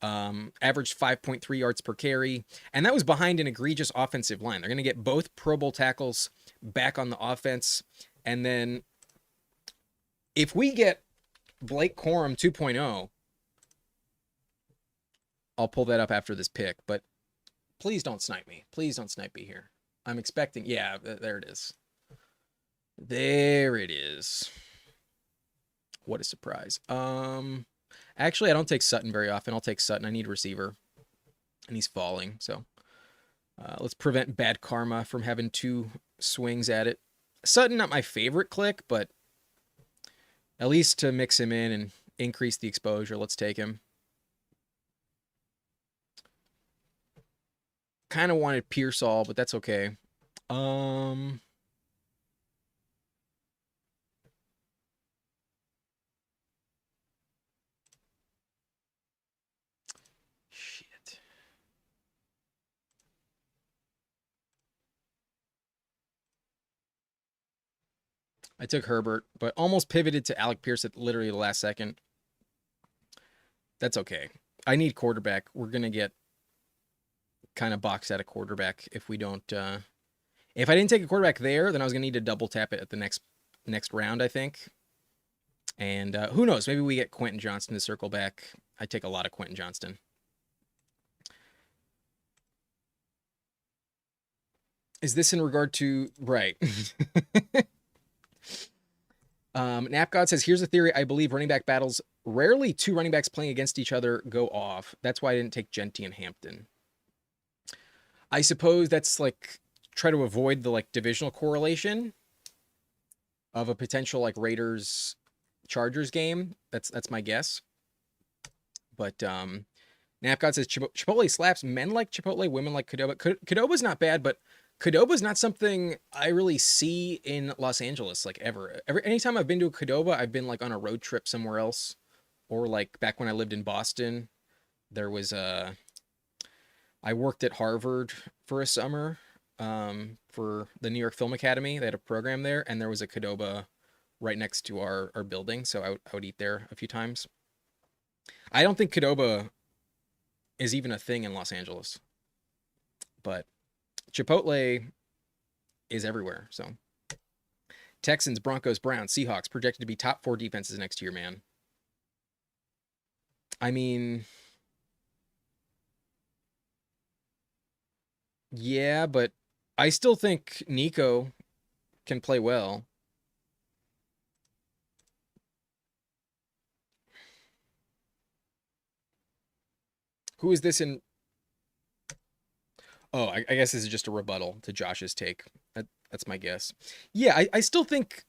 Speaker 1: Averaged 5.3 yards per carry, and that was behind an egregious offensive line. They're going to get both Pro Bowl tackles back on the offense, and then if we get Blake Corum 2.0, I'll pull that up after this pick, but please don't snipe me. Please don't snipe me here. I'm expecting, yeah, there it is. There it is. What a surprise. Actually, I don't take Sutton very often. I'll take Sutton. I need a receiver. And he's falling, so let's prevent bad karma from having 2 swings at it. Sutton, not my favorite click, but at least to mix him in and increase the exposure, let's take him. Kind of wanted Pearsall, but that's okay. Shit. I took Herbert, but almost pivoted to Alec Pierce at literally the last second. That's okay. I need quarterback. We're going to get kind of boxed out of quarterback if we don't. If I didn't take a quarterback there, then I was going to need to double tap it at the next round, I think. And who knows? Maybe we get Quentin Johnston to circle back. I take a lot of Quentin Johnston. Is this in regard to... Right. Napgod says, here's a theory. I believe running back battles, rarely 2 running backs playing against each other go off. That's why I didn't take Genty and Hampton. I suppose that's like, try to avoid the like divisional correlation of a potential like Raiders Chargers game. That's my guess. But Napgod says Chipotle slaps. Men like Chipotle, women like Qdoba. Qdoba's not bad, but Qdoba's not something I really see in Los Angeles like ever. Anytime I've been to a Qdoba, I've been like on a road trip somewhere else, or like back when I lived in Boston, there was I worked at Harvard for a summer for the New York Film Academy. They had a program there, and there was a Qdoba right next to our building, so I would eat there a few times. I don't think Qdoba is even a thing in Los Angeles, but Chipotle is everywhere. So Texans, Broncos, Browns, Seahawks projected to be top 4 defenses next year, man. I mean, yeah, but I still think Nico can play well. Who is this in? Oh, I guess this is just a rebuttal to Josh's take. That's my guess. Yeah, I still think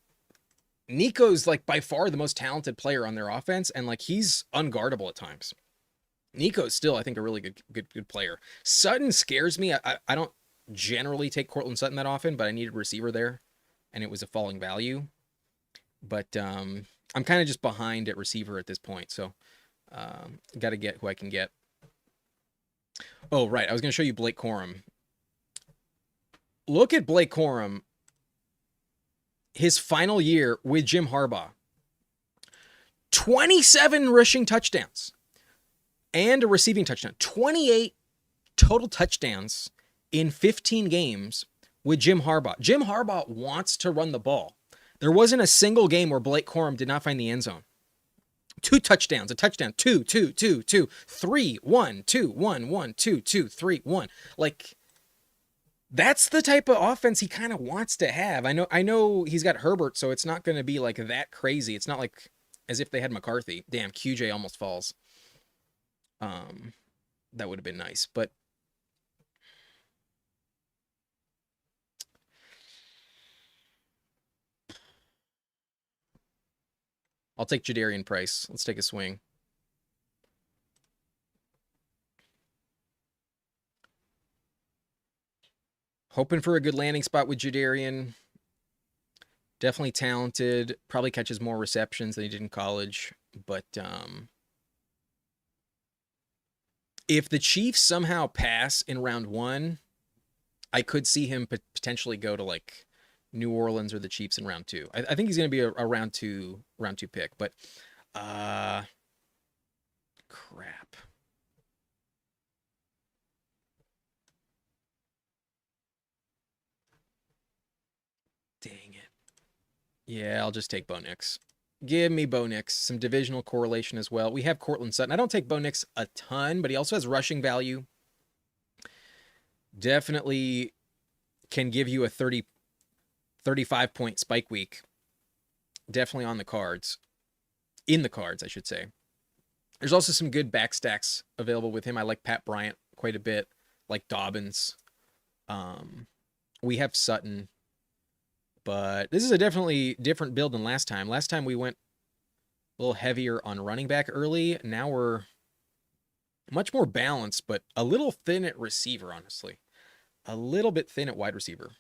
Speaker 1: Nico's like by far the most talented player on their offense, and like he's unguardable at times. Nico's still, I think, a really good player. Sutton scares me. I don't generally take Cortland Sutton that often, but I needed a receiver there, and it was a falling value. But I'm kind of just behind at receiver at this point, so got to get who I can get. Oh, right. I was going to show you Blake Corum. look at Blake Corum, his final year with Jim Harbaugh. 27 rushing touchdowns and a receiving touchdown. 28 total touchdowns in 15 games with Jim Harbaugh. Jim Harbaugh wants to run the ball. There wasn't a single game where Blake Corum did not find the end zone. 2 touchdowns, a touchdown, 2, 2, 2, 2, 3, 1, 2, 1, 1, 2, 2, 3, 1. Like, that's the type of offense he kind of wants to have. I know he's got Herbert, so it's not going to be like that crazy. It's not like as if they had McCarthy. Damn, QJ almost falls. That would have been nice, but I'll take Jadarian Price. Let's take a swing. Hoping for a good landing spot with Jadarian. Definitely talented. Probably catches more receptions than he did in college. But if the Chiefs somehow pass in round 1, I could see him potentially go to like New Orleans or the Chiefs in round 2. I think he's going to be a round two pick. But crap. Dang it. Yeah, I'll just take Bo Nix. Give me Bo Nix. Some divisional correlation as well. We have Cortland Sutton. I don't take Bo Nix a ton, but he also has rushing value. Definitely can give you a 35-point spike week. Definitely on the cards. In the cards, I should say. There's also some good back stacks available with him. I like Pat Bryant quite a bit. Like Dobbins. We have Sutton. But this is a definitely different build than last time. Last time we went a little heavier on running back early. Now we're much more balanced, but a little thin at receiver, honestly. A little bit thin at wide receiver.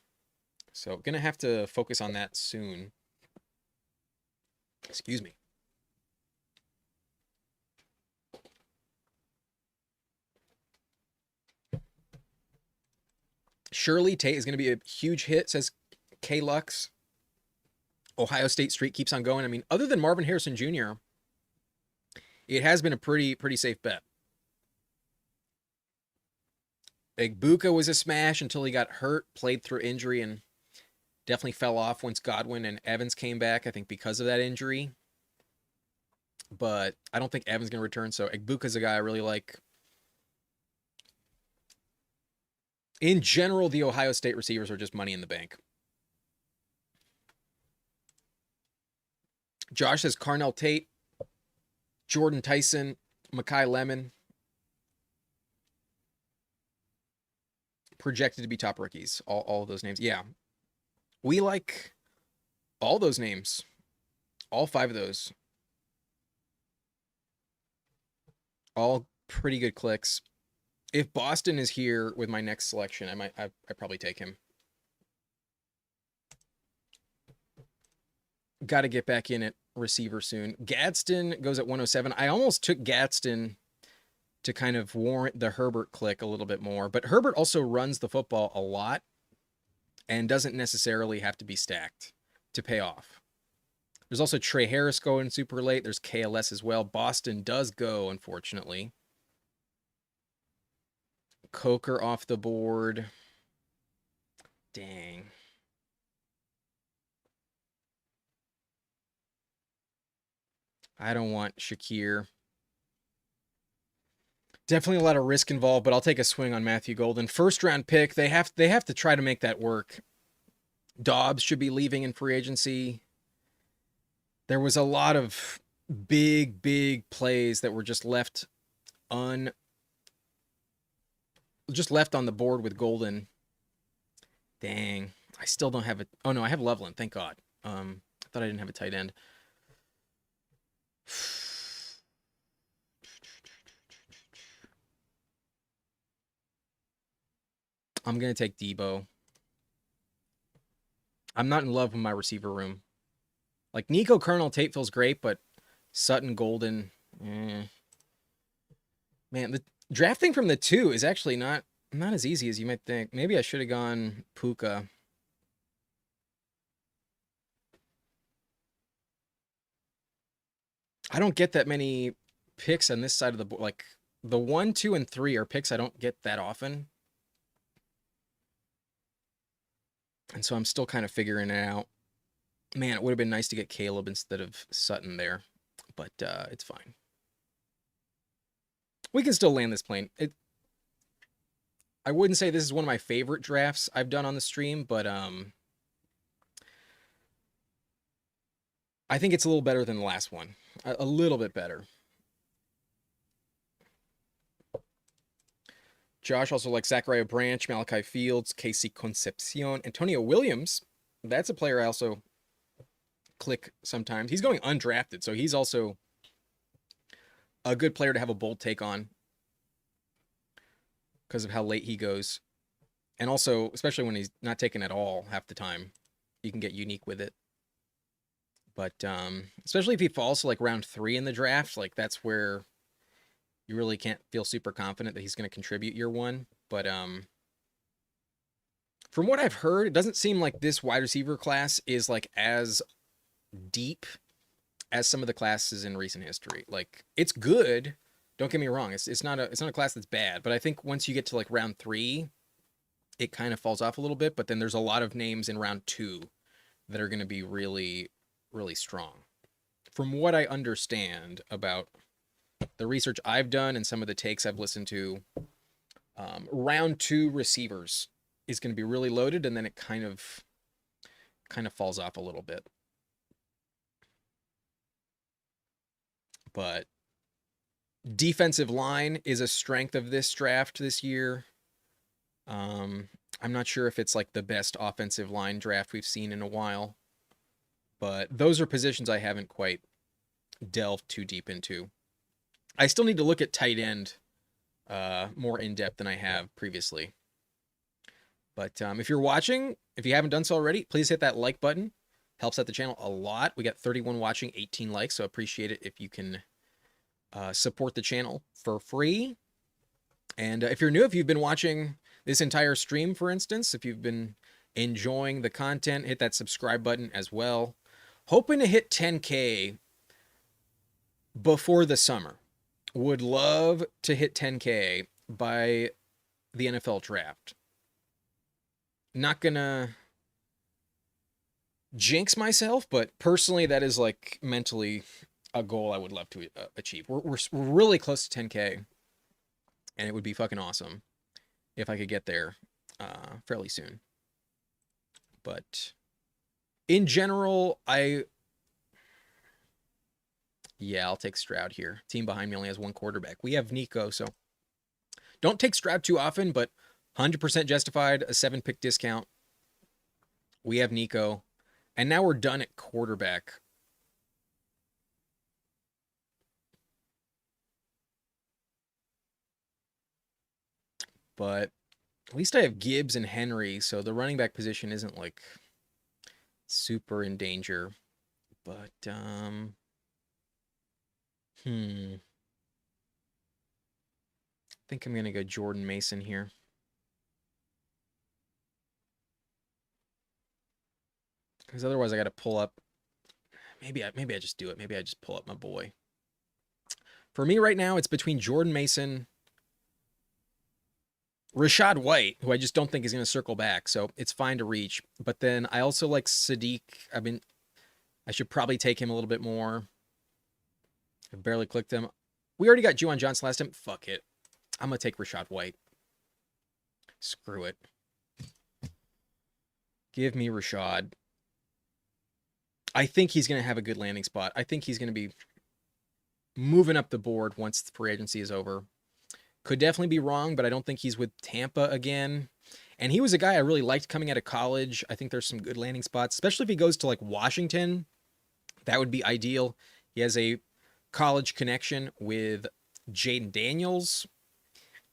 Speaker 1: So going to have to focus on that soon. Excuse me. Shirley Tate is going to be a huge hit, says K-Lux. Ohio State Street keeps on going. I mean, other than Marvin Harrison Jr., it has been a pretty safe bet. Egbuka was a smash until he got hurt, played through injury, and definitely fell off once Godwin and Evans came back, I think because of that injury. But I don't think Evans going to return, so Egbuka's a guy I really like. In general, the Ohio State receivers are just money in the bank. Josh says Carnell Tate, Jordan Tyson, Mekhi Lemon. Projected to be top rookies. All of those names. Yeah. We like all those names. All 5 of those. All pretty good clicks. If Boston is here with my next selection, I probably take him. Got to get back in at receiver soon. Gadsden goes at 107. I almost took Gadsden to kind of warrant the Herbert click a little bit more, but Herbert also runs the football a lot and doesn't necessarily have to be stacked to pay off. There's also Trey Harris going super late. There's KLS as well. Boston does go, unfortunately. Coker off the board. Dang. I don't want Shakir. Definitely a lot of risk involved, but I'll take a swing on Matthew Golden. First round pick. They have to try to make that work. Dobbs should be leaving in free agency. There was a lot of big plays that were just left on the board with Golden. Dang. I still don't have it. Oh no, I have Loveland, thank God. I thought I didn't have a tight end. I'm going to take Debo. I'm not in love with my receiver room. Like, Nico Colonel Tate feels great, but Sutton Golden, Man, the drafting from the 2 is actually not Not as easy as you might think. Maybe I should have gone Puka. I don't get that many picks on this side of the board. Like the 1, 2, and 3 are picks I don't get that often. And so I'm still kind of figuring it out. Man, it would have been nice to get Caleb instead of Sutton there, but it's fine. We can still land this plane. I wouldn't say this is one of my favorite drafts I've done on the stream, but I think it's a little better than the last one. A little bit better. Josh also likes Zachariah Branch, Malachi Fields, Casey Concepcion, Antonio Williams. That's a player I also click sometimes. He's going undrafted, so he's also a good player to have a bold take on because of how late he goes. And also, especially when he's not taken at all half the time, you can get unique with it. But especially if he falls to like round 3 in the draft, like that's where you really can't feel super confident that he's going to contribute year 1. But from what I've heard, it doesn't seem like this wide receiver class is like as deep as some of the classes in recent history. Like it's good. Don't get me wrong. It's not a class that's bad, but I think once you get to like round 3, it kind of falls off a little bit. But then there's a lot of names in round 2 that are going to be really, really strong. From what I understand about the research I've done and some of the takes I've listened to, round 2 receivers is going to be really loaded, and then it kind of falls off a little bit. But defensive line is a strength of this draft this year. I'm not sure if it's like the best offensive line draft we've seen in a while, but those are positions I haven't quite delved too deep into. I still need to look at tight end more in depth than I have previously. But if you're watching, if you haven't done so already, please hit that like button. Helps out the channel a lot. We got 31 watching, 18 likes, so appreciate it if you can support the channel for free. And if you're new, if you've been watching this entire stream, for instance, if you've been enjoying the content, hit that subscribe button as well. Hoping to hit 10K before the summer. Would love to hit 10K by the NFL draft. Not gonna jinx myself, but personally, that is like mentally a goal I would love to achieve. We're really close to 10K, and it would be fucking awesome if I could get there fairly soon. But in general, yeah, I'll take Stroud here. Team behind me only has 1 quarterback. We have Nico, so don't take Stroud too often, but 100% justified, a 7-pick discount. We have Nico. And now we're done at quarterback. But at least I have Gibbs and Henry, so the running back position isn't like super in danger. But I think I'm gonna go Jordan Mason here. Because otherwise I gotta pull up. Maybe I just do it. Maybe I just pull up my boy. For me right now, it's between Jordan Mason, Rashad White, who I just don't think is going to circle back, so it's fine to reach. But then I also like Sadiq. I should probably take him a little bit more. I've barely clicked him. We already got Juwan Johnson last time. Fuck it. I'm going to take Rashad White. Screw it. Give me Rashad. I think he's going to have a good landing spot. I think he's going to be moving up the board once the free agency is over. Could definitely be wrong, but I don't think he's with Tampa again. And he was a guy I really liked coming out of college. I think there's some good landing spots, especially if he goes to like Washington. That would be ideal. He has a college connection with Jaden Daniels,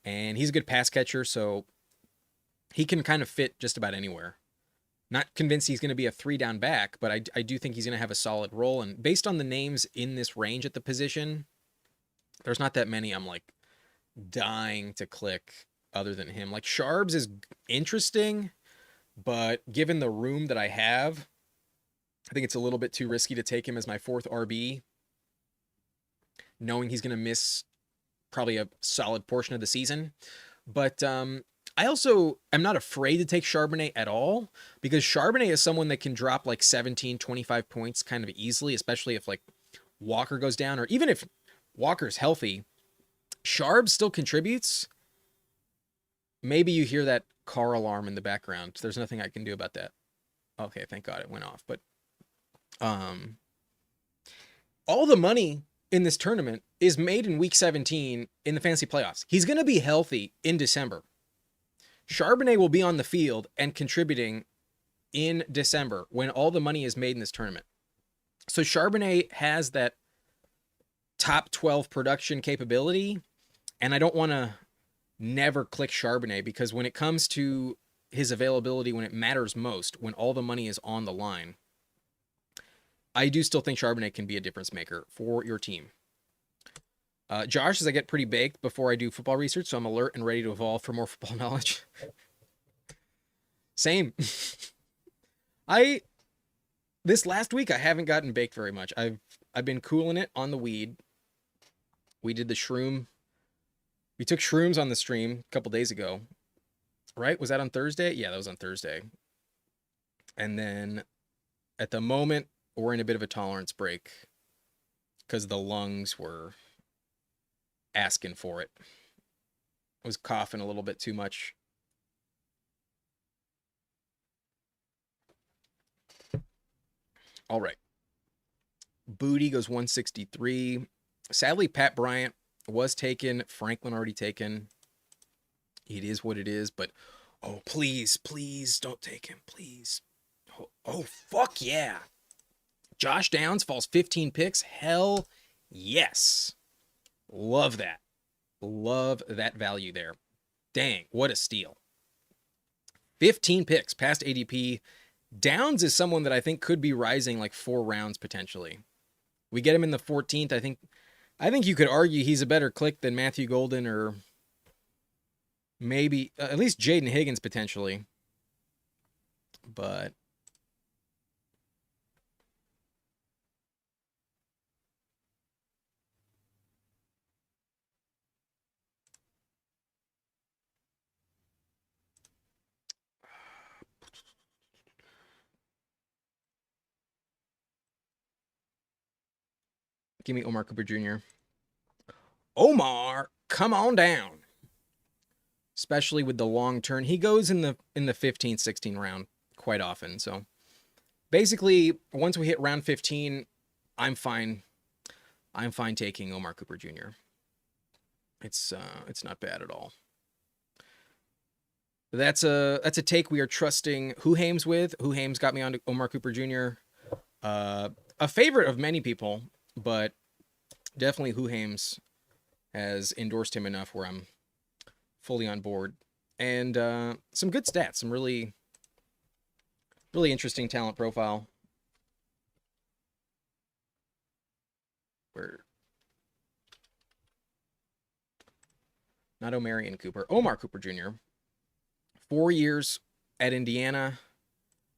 Speaker 1: and he's a good pass catcher, so he can kind of fit just about anywhere. Not convinced he's going to be a 3-down back, but I do think he's going to have a solid role. And based on the names in this range at the position, there's not that many I'm like dying to click. other than him. Like Sharbs is interesting, but given the room that I have, I think it's a little bit too risky to take him as my fourth RB, knowing he's going to miss probably a solid portion of the season. But I also am not afraid to take Charbonnet at all, because Charbonnet is someone that can drop like 17, 25 points kind of easily, especially if like Walker goes down, or even if Walker's healthy, Sharb still contributes. Maybe you hear that car alarm in the background. There's nothing I can do about that. Okay, thank God it went off. But all the money in this tournament is made in week 17 in the fantasy playoffs. He's going to be healthy in December. Charbonnet will be on the field and contributing in December when all the money is made in this tournament. So Charbonnet has that top 12 production capability, and I don't want to never click Charbonnet, because when it comes to his availability, when it matters most, when all the money is on the line, I do still think Charbonnet can be a difference maker for your team. Josh says I get pretty baked before I do football research, so I'm alert and ready to evolve for more football knowledge. Same. This last week I haven't gotten baked very much. I've been cooling it on the weed. We did the shroom. We took shrooms on the stream a couple days ago. Right? Was that on Thursday? Yeah, that was on Thursday. And then at the moment, we're in a bit of a tolerance break because the lungs were asking for it. I was coughing a little bit too much. All right. Booty goes 163. Sadly, Pat Bryant was taken. Franklin already taken. It is what it is, but oh, please, please don't take him, please. Oh, fuck yeah. Josh Downs falls 15 picks. Hell yes. Love that. Love that value there. Dang, what a steal. 15 picks past ADP. Downs is someone that I think could be rising like 4 rounds potentially. We get him in the 14th. I think you could argue he's a better click than Matthew Golden, or maybe at least Jaden Higgins potentially. But give me Omar Cooper Jr. Omar, come on down. Especially with the long turn. He goes in the 15th, 16th round quite often. So basically, once we hit round 15, I'm fine. I'm fine taking Omar Cooper Jr. It's not bad at all. That's a take we are trusting Whohames with. Whohames got me on to Omar Cooper Jr. A favorite of many people, but definitely Whohames has endorsed him enough where I'm fully on board. And some good stats, some really, really interesting talent profile. Where not Omarion Cooper, Omar Cooper Jr. 4 years at Indiana.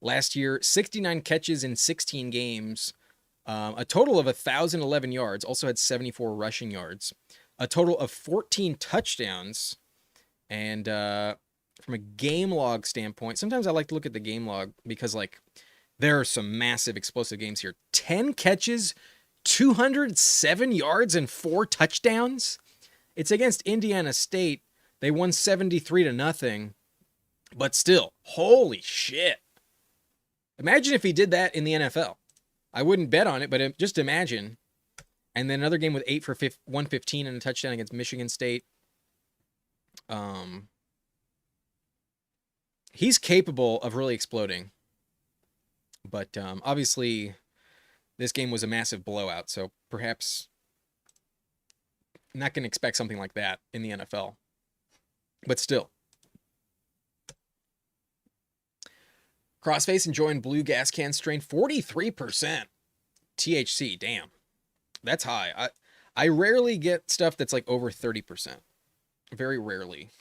Speaker 1: Last year, 69 catches in 16 games. A total of 1,011 yards. Also had 74 rushing yards. A total of 14 touchdowns. And from a game log standpoint, sometimes I like to look at the game log because, like, there are some massive explosive games here. 10 catches, 207 yards, and 4 touchdowns. It's against Indiana State. They won 73-0. But still, holy shit. Imagine if he did that in the NFL. I wouldn't bet on it, but just imagine. And then another game with 8 for 115 and a touchdown against Michigan State. He's capable of really exploding. But obviously, this game was a massive blowout, so perhaps I'm not going to expect something like that in the NFL. But still. Crossface enjoying blue gas can strain, 43% THC. Damn, that's high. I rarely get stuff that's like over 30%. Very rarely.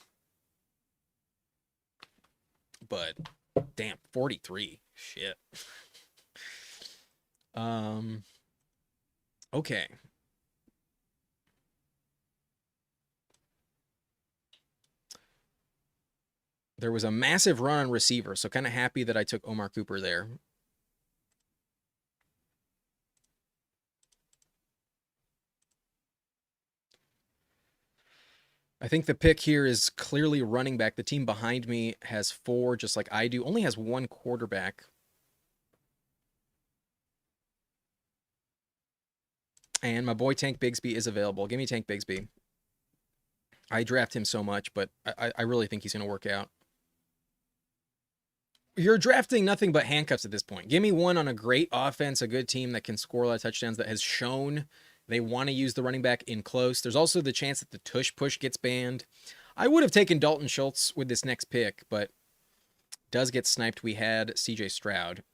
Speaker 1: But damn, 43. Shit. Um. Okay. There was a massive run on receiver, so kind of happy that I took Omar Cooper there. I think the pick here is clearly running back. The team behind me has 4, just like I do. Only has 1 quarterback. And my boy Tank Bigsby is available. Give me Tank Bigsby. I draft him so much, but I really think he's going to work out. You're drafting nothing but handcuffs at this point. Give me one on a great offense, a good team that can score a lot of touchdowns, that has shown they want to use the running back in close. There's also the chance that the tush push gets banned. I would have taken Dalton Schultz with this next pick, but does get sniped. We had CJ Stroud.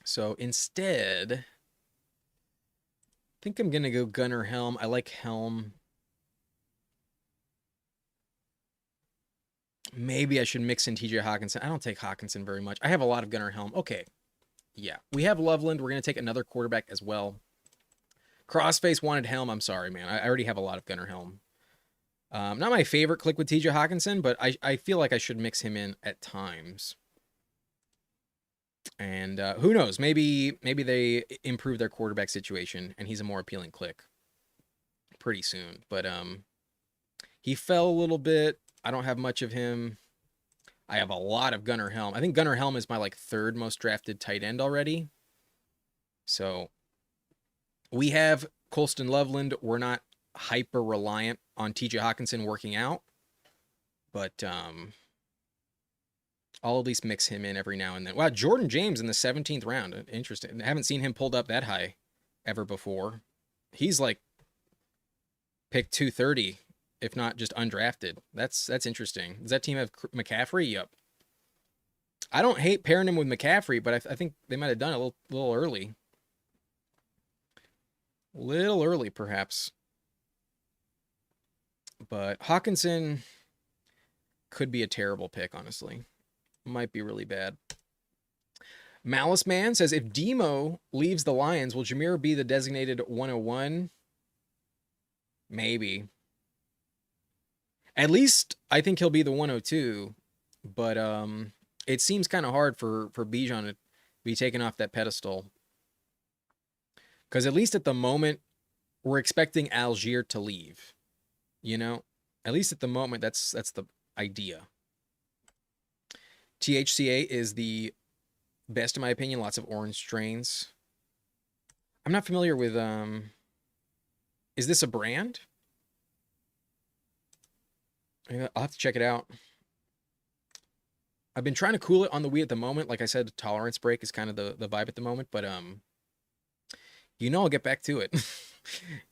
Speaker 1: So instead, I think I'm going to go Gunnar Helm. I like Helm. Maybe I should mix in TJ Hawkinson. I don't take Hawkinson very much. I have a lot of Gunnar Helm. Okay. Yeah. We have Loveland. We're going to take another quarterback as well. Crossface wanted Helm. I'm sorry, man. I already have a lot of Gunnar Helm. Not my favorite click with TJ Hawkinson, but I feel like I should mix him in at times. And who knows? Maybe they improve their quarterback situation, and he's a more appealing click pretty soon. But he fell a little bit. I don't have much of him. I have a lot of Gunnar Helm. I think Gunnar Helm is my like 3rd most drafted tight end already. So we have Colston Loveland. We're not hyper reliant on TJ Hawkinson working out, but I'll at least mix him in every now and then. Wow, Jordan James in the 17th round. Interesting. I haven't seen him pulled up that high ever before. He's like pick 230, if not just undrafted. That's interesting. Does that team have McCaffrey? Yep. I don't hate pairing him with McCaffrey, but I think they might have done it a little early. Little early, perhaps. But Hawkinson could be a terrible pick, honestly. Might be really bad. Malice Man says, if Demo leaves the Lions, will Jameer be the designated 101? Maybe. At least I think he'll be the 102. But it seems kind of hard for Bijan to be taken off that pedestal. Because at least at the moment, we're expecting Algier to leave. You know? At least at the moment, that's the idea. THCA is the best in my opinion. Lots of orange strains. I'm not familiar with is this a brand? I'll have to check it out. I've been trying to cool it on the Wii at the moment. Like I said, tolerance break is kind of the vibe at the moment, but I'll get back to it.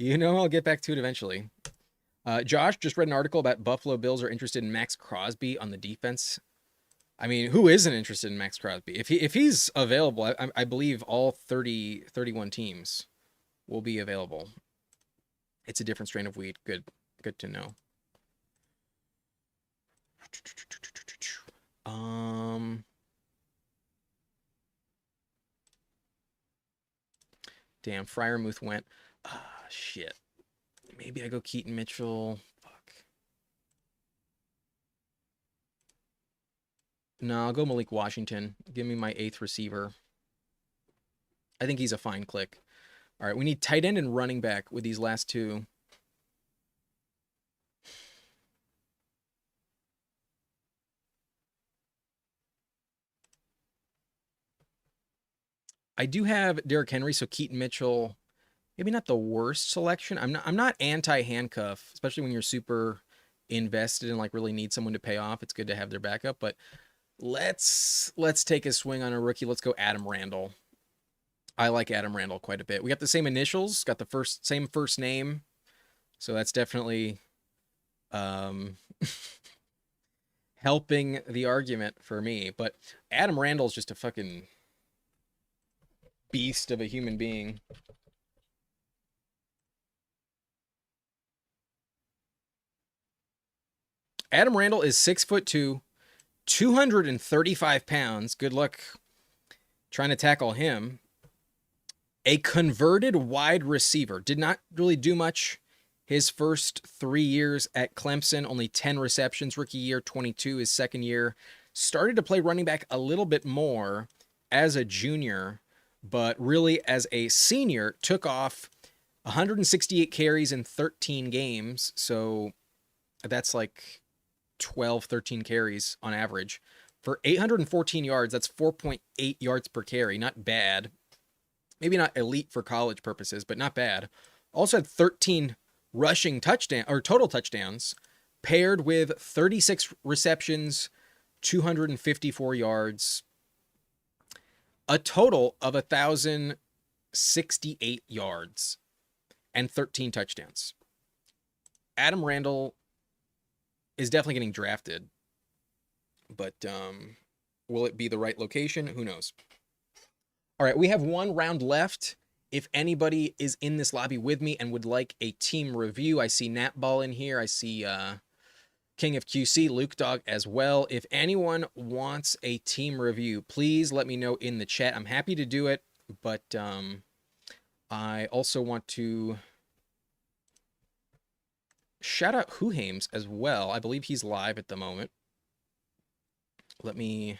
Speaker 1: I'll get back to it eventually. Josh just read an article about Buffalo Bills are interested in Max Crosby on the defense. I mean, who isn't interested in Max Crosby? If he's available, I believe all 31 teams will be available. It's a different strain of weed. Good to know. Damn, Fryermuth went. Shit. Maybe I go Keaton Mitchell. Fuck. No, I'll go Malik Washington. Give me my 8th receiver. I think he's a fine click. All right, we need tight end and running back with these last 2. I do have Derrick Henry, so Keaton Mitchell, maybe not the worst selection. I'm not anti-handcuff, especially when you're super invested and like really need someone to pay off. It's good to have their backup, but let's take a swing on a rookie. Let's go Adam Randall. I like Adam Randall quite a bit. We got the same initials, got the same first name, so that's definitely helping the argument for me. But Adam Randall's just a fucking beast of a human being. Adam Randall is 6'2", 235 pounds. Good luck trying to tackle him. A converted wide receiver. Did not really do much his first 3 years at Clemson. Only 10 receptions. Rookie year, 22 his second year. Started to play running back a little bit more as a junior, but really as a senior took off 168 carries in 13 games. So that's like 12, 13 carries on average. For 814 yards, that's 4.8 yards per carry. Not bad. Maybe not elite for college purposes, but not bad. Also had 13 rushing touchdown or total touchdowns, paired with 36 receptions, 254 yards, a total of 1,068 yards and 13 touchdowns. Adam Randall is definitely getting drafted, but will it be the right location? Who knows? All right, we have one round left. If anybody is in this lobby with me and would like a team review, I see Natball in here. I see King of QC, Luke Dog as well. If anyone wants a team review, please let me know in the chat. I'm happy to do it, but I also want to shout out Huhames as well. I believe he's live at the moment. Let me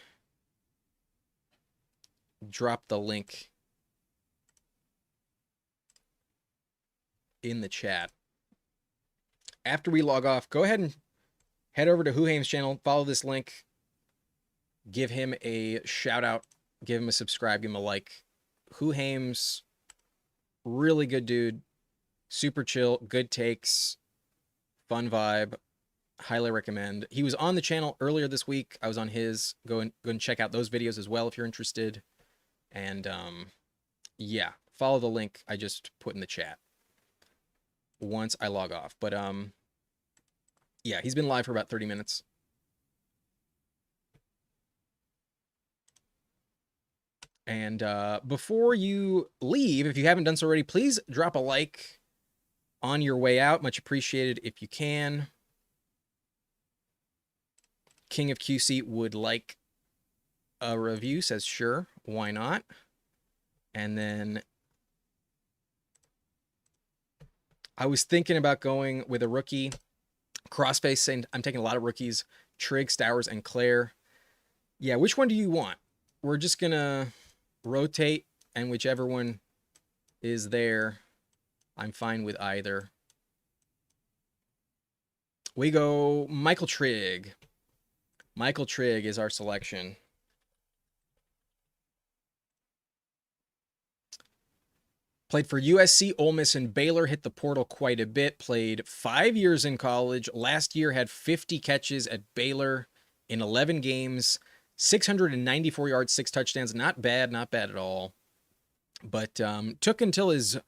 Speaker 1: drop the link in the chat. After we log off, go ahead and head over to Huhames' channel, follow this link, give him a shout out, give him a subscribe, give him a like. Huhames, really good dude, super chill, good takes, fun vibe, highly recommend. He was on the channel earlier this week. I was on his. Go and check out those videos as well if you're interested. And yeah, follow the link I just put in the chat once I log off. But yeah, he's been live for about 30 minutes. And before you leave, if you haven't done so already, please drop a like on your way out. Much appreciated if you can. King of QC would like a review, says sure, why not? And then I was thinking about going with a rookie. Crossface saying I'm taking a lot of rookies. Trigg, Stowers, and Claire. Yeah, which one do you want? We're just going to rotate, and whichever one is there, I'm fine with either. We go Michael Trigg. Michael Trigg is our selection. Played for USC, Ole Miss, and Baylor. Hit the portal quite a bit. Played 5 years in college. Last year had 50 catches at Baylor in 11 games. 694 yards, 6 touchdowns. Not bad at all. But took until his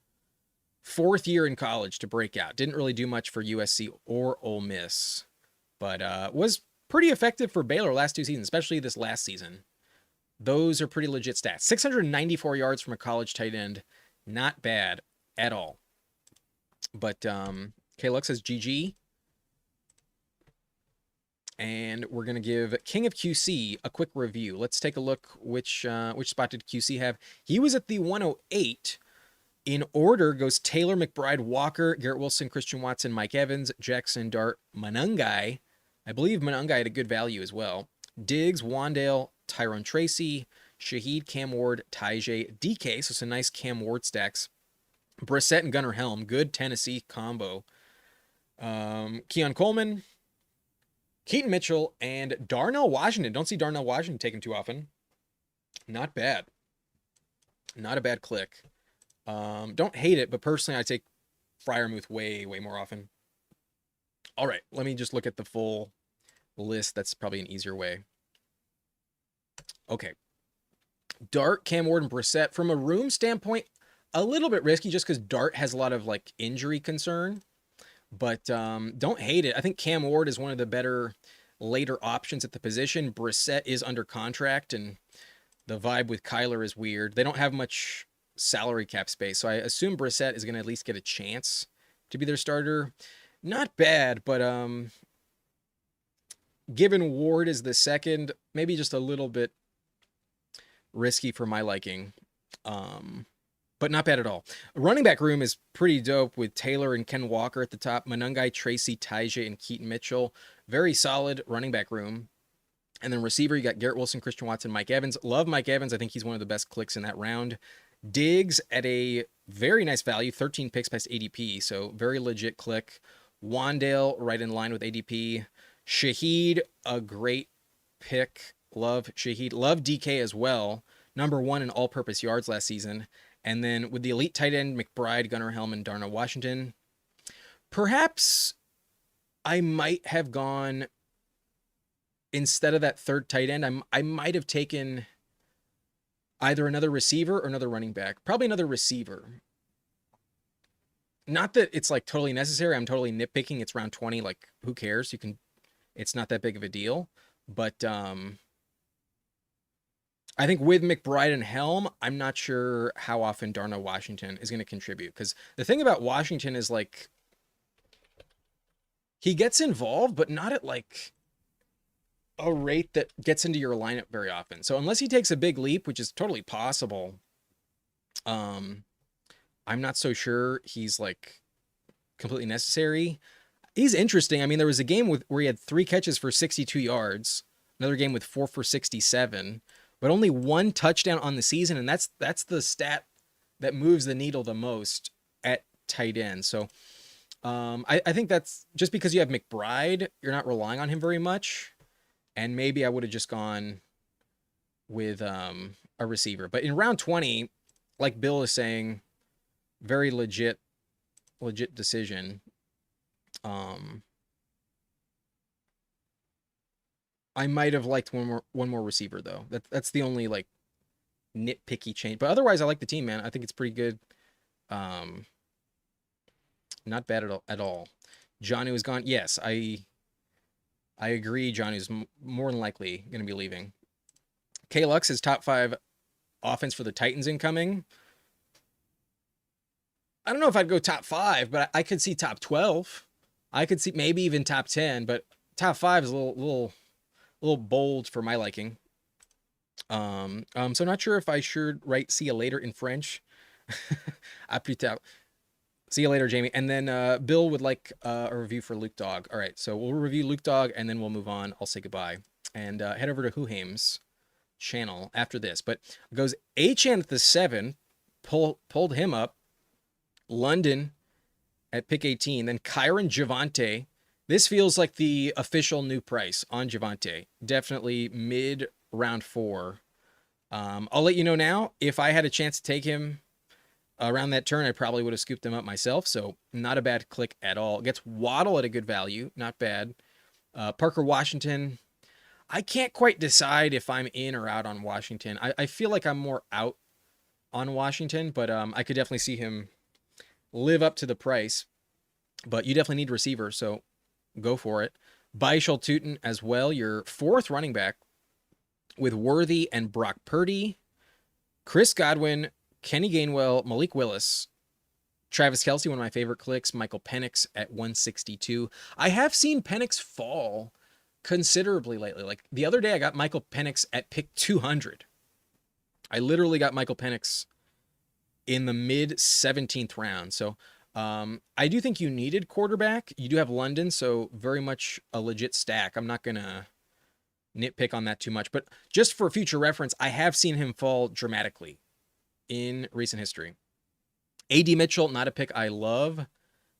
Speaker 1: 4th year in college to break out. Didn't really do much for USC or Ole Miss. But was pretty effective for Baylor last 2 seasons, especially this last season. Those are pretty legit stats. 694 yards from a college tight end. Not bad at all. But K-Lux says GG. And we're going to give King of QC a quick review. Let's take a look. Which spot did QC have? He was at the 108. In order goes Taylor, McBride, Walker, Garrett Wilson, Christian Watson, Mike Evans, Jackson Dart, Manungai. I believe Manungai had a good value as well. Diggs, Wandale, Tyrone Tracy, Shaheed, Cam Ward, Tyjae, DK. So some nice Cam Ward stacks. Brissett and Gunnar Helm. Good Tennessee combo. Keon Coleman, Keaton Mitchell, and Darnell Washington. Don't see Darnell Washington taken too often. Not bad. Not a bad click. Don't hate it, but personally I take Freiermuth way more often. All right, let me just look at the full list. That's probably an easier way. Okay. Dart, Cam Ward, and Brissett. From a room standpoint, a little bit risky just because Dart has a lot of like injury concern. But don't hate it. I think Cam Ward is one of the better later options at the position. Brissett is under contract, and the vibe with Kyler is weird. They don't have much salary cap space, so I assume Brissett is going to at least get a chance to be their starter. Not bad, but Given Ward is the second, maybe just a little bit risky for my liking. Um, but not bad at all. Running back room is pretty dope with Taylor and Ken Walker at the top, Monungai, Tracy, Tyjae, and Keaton Mitchell. Very solid running back room. And then receiver, you got Garrett Wilson, Christian Watson, Mike Evans. Love Mike Evans. I think he's one of the best clicks in that round. Diggs at a very nice value, 13 picks past ADP, so very legit click. Wandale right in line with ADP. Shaheed, a great pick. Love Shaheed. Love DK as well. Number one in all-purpose yards last season. And then with the elite tight end, McBride, Gunnar Helm, Darnell Washington. Perhaps I might have gone, instead of that third tight end, I might have taken either another receiver or another running back. Probably another receiver. Not that it's like totally necessary. I'm totally nitpicking. It's round 20. Like, who cares? It's not that big of a deal. But I think with McBride and Helm, I'm not sure how often Darnell Washington is going to contribute. Because the thing about Washington is, like, he gets involved, but not at like a rate that gets into your lineup very often. So unless he takes a big leap, which is totally possible, I'm not so sure he's like completely necessary. He's interesting. I mean, there was a game where he had 3 catches for 62 yards, another game with 4 for 67, but only 1 touchdown on the season, and that's the stat that moves the needle the most at tight end. So I think that's just because you have McBride, you're not relying on him very much. And maybe I would have just gone with a receiver. But in round 20, like Bill is saying, very legit decision. I might have liked one more receiver though. That's the only like nitpicky change. But otherwise, I like the team, man. I think it's pretty good. Not bad at all. Johnny was gone. Yes, I agree. Johnny's more than likely going to be leaving. K-Lux is top 5 offense for the Titans incoming. I don't know if I'd go top 5, but I could see top 12. I could see maybe even top 10, but top 5 is a little bold for my liking. So not sure if I should write "see you later" in French. A plus tard. See you later, Jamie. And then Bill would like a review for Luke Dog. All right, so we'll review Luke Dog, and then we'll move on. I'll say goodbye. And head over to Huhaim's channel after this. But it goes Achane at the 7, pulled him up. London at pick 18. Then Kyron Javante. This feels like the official new price on Javante. Definitely mid round 4. I'll let you know now. If I had a chance to take him around that turn, I probably would have scooped him up myself. So not a bad click at all. Gets Waddle at a good value. Not bad. Parker Washington. I can't quite decide if I'm in or out on Washington. I feel like I'm more out on Washington, but I could definitely see him live up to the price. But you definitely need receiver, so go for it. Baishal Tutin as well, your 4th running back, with Worthy and Brock Purdy, Chris Godwin, Kenny Gainwell, Malik Willis, Travis Kelce, one of my favorite clicks, Michael Penix at 162. I have seen Penix fall considerably lately. Like the other day, I got Michael Penix at pick 200. I literally got Michael Penix in the mid 17th round. So I do think you needed quarterback. You do have London, so very much a legit stack. I'm not going to nitpick on that too much. But just for future reference, I have seen him fall dramatically in recent history. A.D. Mitchell, not a pick I love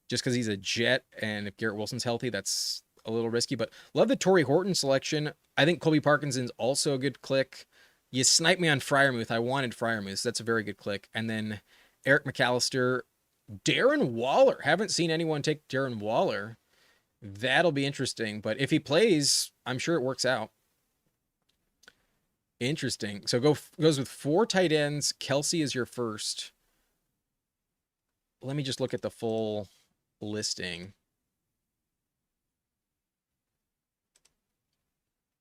Speaker 1: just because he's a Jet, and if Garrett Wilson's healthy, that's a little risky. But love the Torrey Horton selection. I think Colby Parkinson's also a good click. You sniped me on Freiermuth. I wanted Freiermuth. So that's a very good click. And then Eric McAllister, Darren Waller. Haven't seen anyone take Darren Waller. That'll be interesting. But if he plays, I'm sure it works out. Interesting. So goes with 4 tight ends. Kelce is your first. Let me just look at the full listing.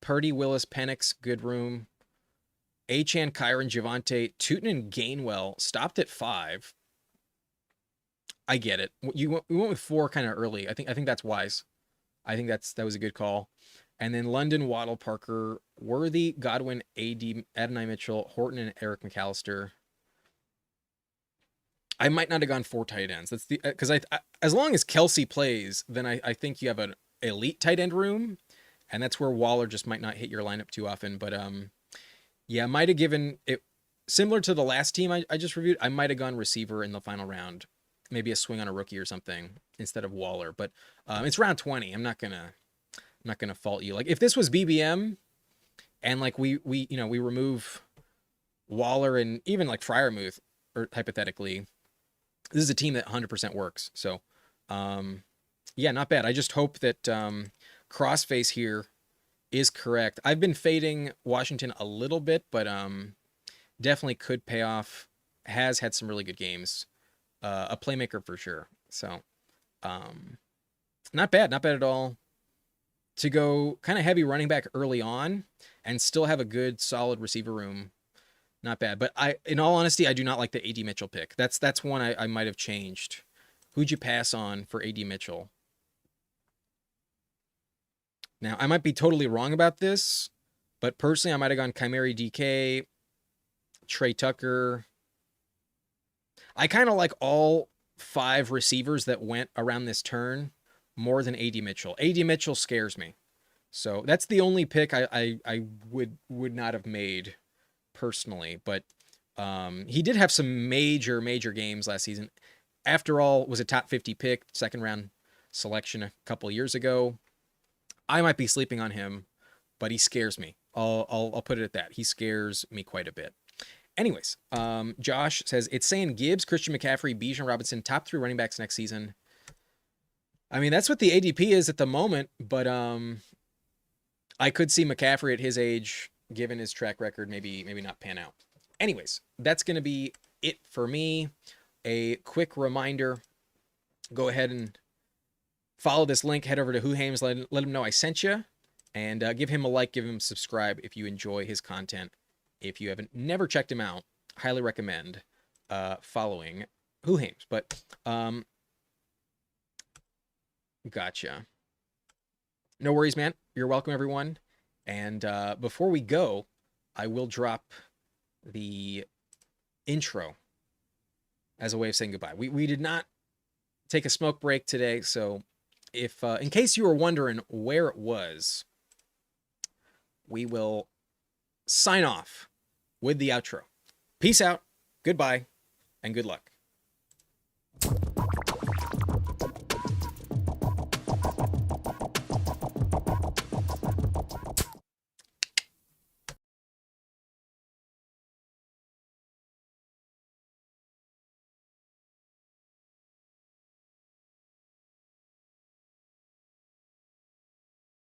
Speaker 1: Purdy, Willis, Penix, good room. Achane, Kyron, Javante, Tutin, and Gainwell stopped at 5. I get it. We went with 4 kind of early. I think that's wise. I think that was a good call. And then London, Waddle, Parker, Worthy, Godwin, AD, Adonai Mitchell, Horton, and Eric McAllister. I might not have gone 4 tight ends. That's the because I as long as Kelsey plays, then I think you have an elite tight end room, and that's where Waller just might not hit your lineup too often. But yeah, I might have given it similar to the last team I just reviewed. I might have gone receiver in the final round, maybe a swing on a rookie or something instead of Waller. But it's round 20. I'm not gonna fault you. Like if this was BBM and like we remove Waller and even like Freiermuth or hypothetically, this is a team that 100% works. So, yeah, not bad. I just hope that Crossface here is correct. I've been fading Washington a little bit, but definitely could pay off. Has had some really good games. A playmaker for sure. So, not bad at all. To go kind of heavy running back early on and still have a good solid receiver room. Not bad. But in all honesty, I do not like the AD Mitchell pick. That's one I might have changed. Who'd you pass on for AD Mitchell? Now, I might be totally wrong about this, but personally, I might have gone Chimeri DK, Trey Tucker. I kind of like all 5 receivers that went around this turn more than AD Mitchell. AD Mitchell scares me. So that's the only pick I would not have made personally. But he did have some major games last season. After all, was a top 50 pick, second round selection a couple years ago. I might be sleeping on him, but he scares me. I'll put it at that. He scares me quite a bit. Anyways, Josh says it's saying Gibbs, Christian McCaffrey, Bijan Robinson, top 3 running backs next season. I mean, that's what the ADP is at the moment, but I could see McCaffrey at his age, given his track record, maybe not pan out. Anyways, that's going to be it for me. A quick reminder, go ahead and follow this link, head over to Whohames, let him know I sent you, and give him a like, give him a subscribe if you enjoy his content. If you haven't never checked him out, highly recommend following Whohames. But gotcha. No worries, man. You're welcome, everyone. And before we go, I will drop the intro as a way of saying goodbye. We did not take a smoke break today, so if in case you were wondering where it was, we will sign off with the outro. Peace out, goodbye, and good luck.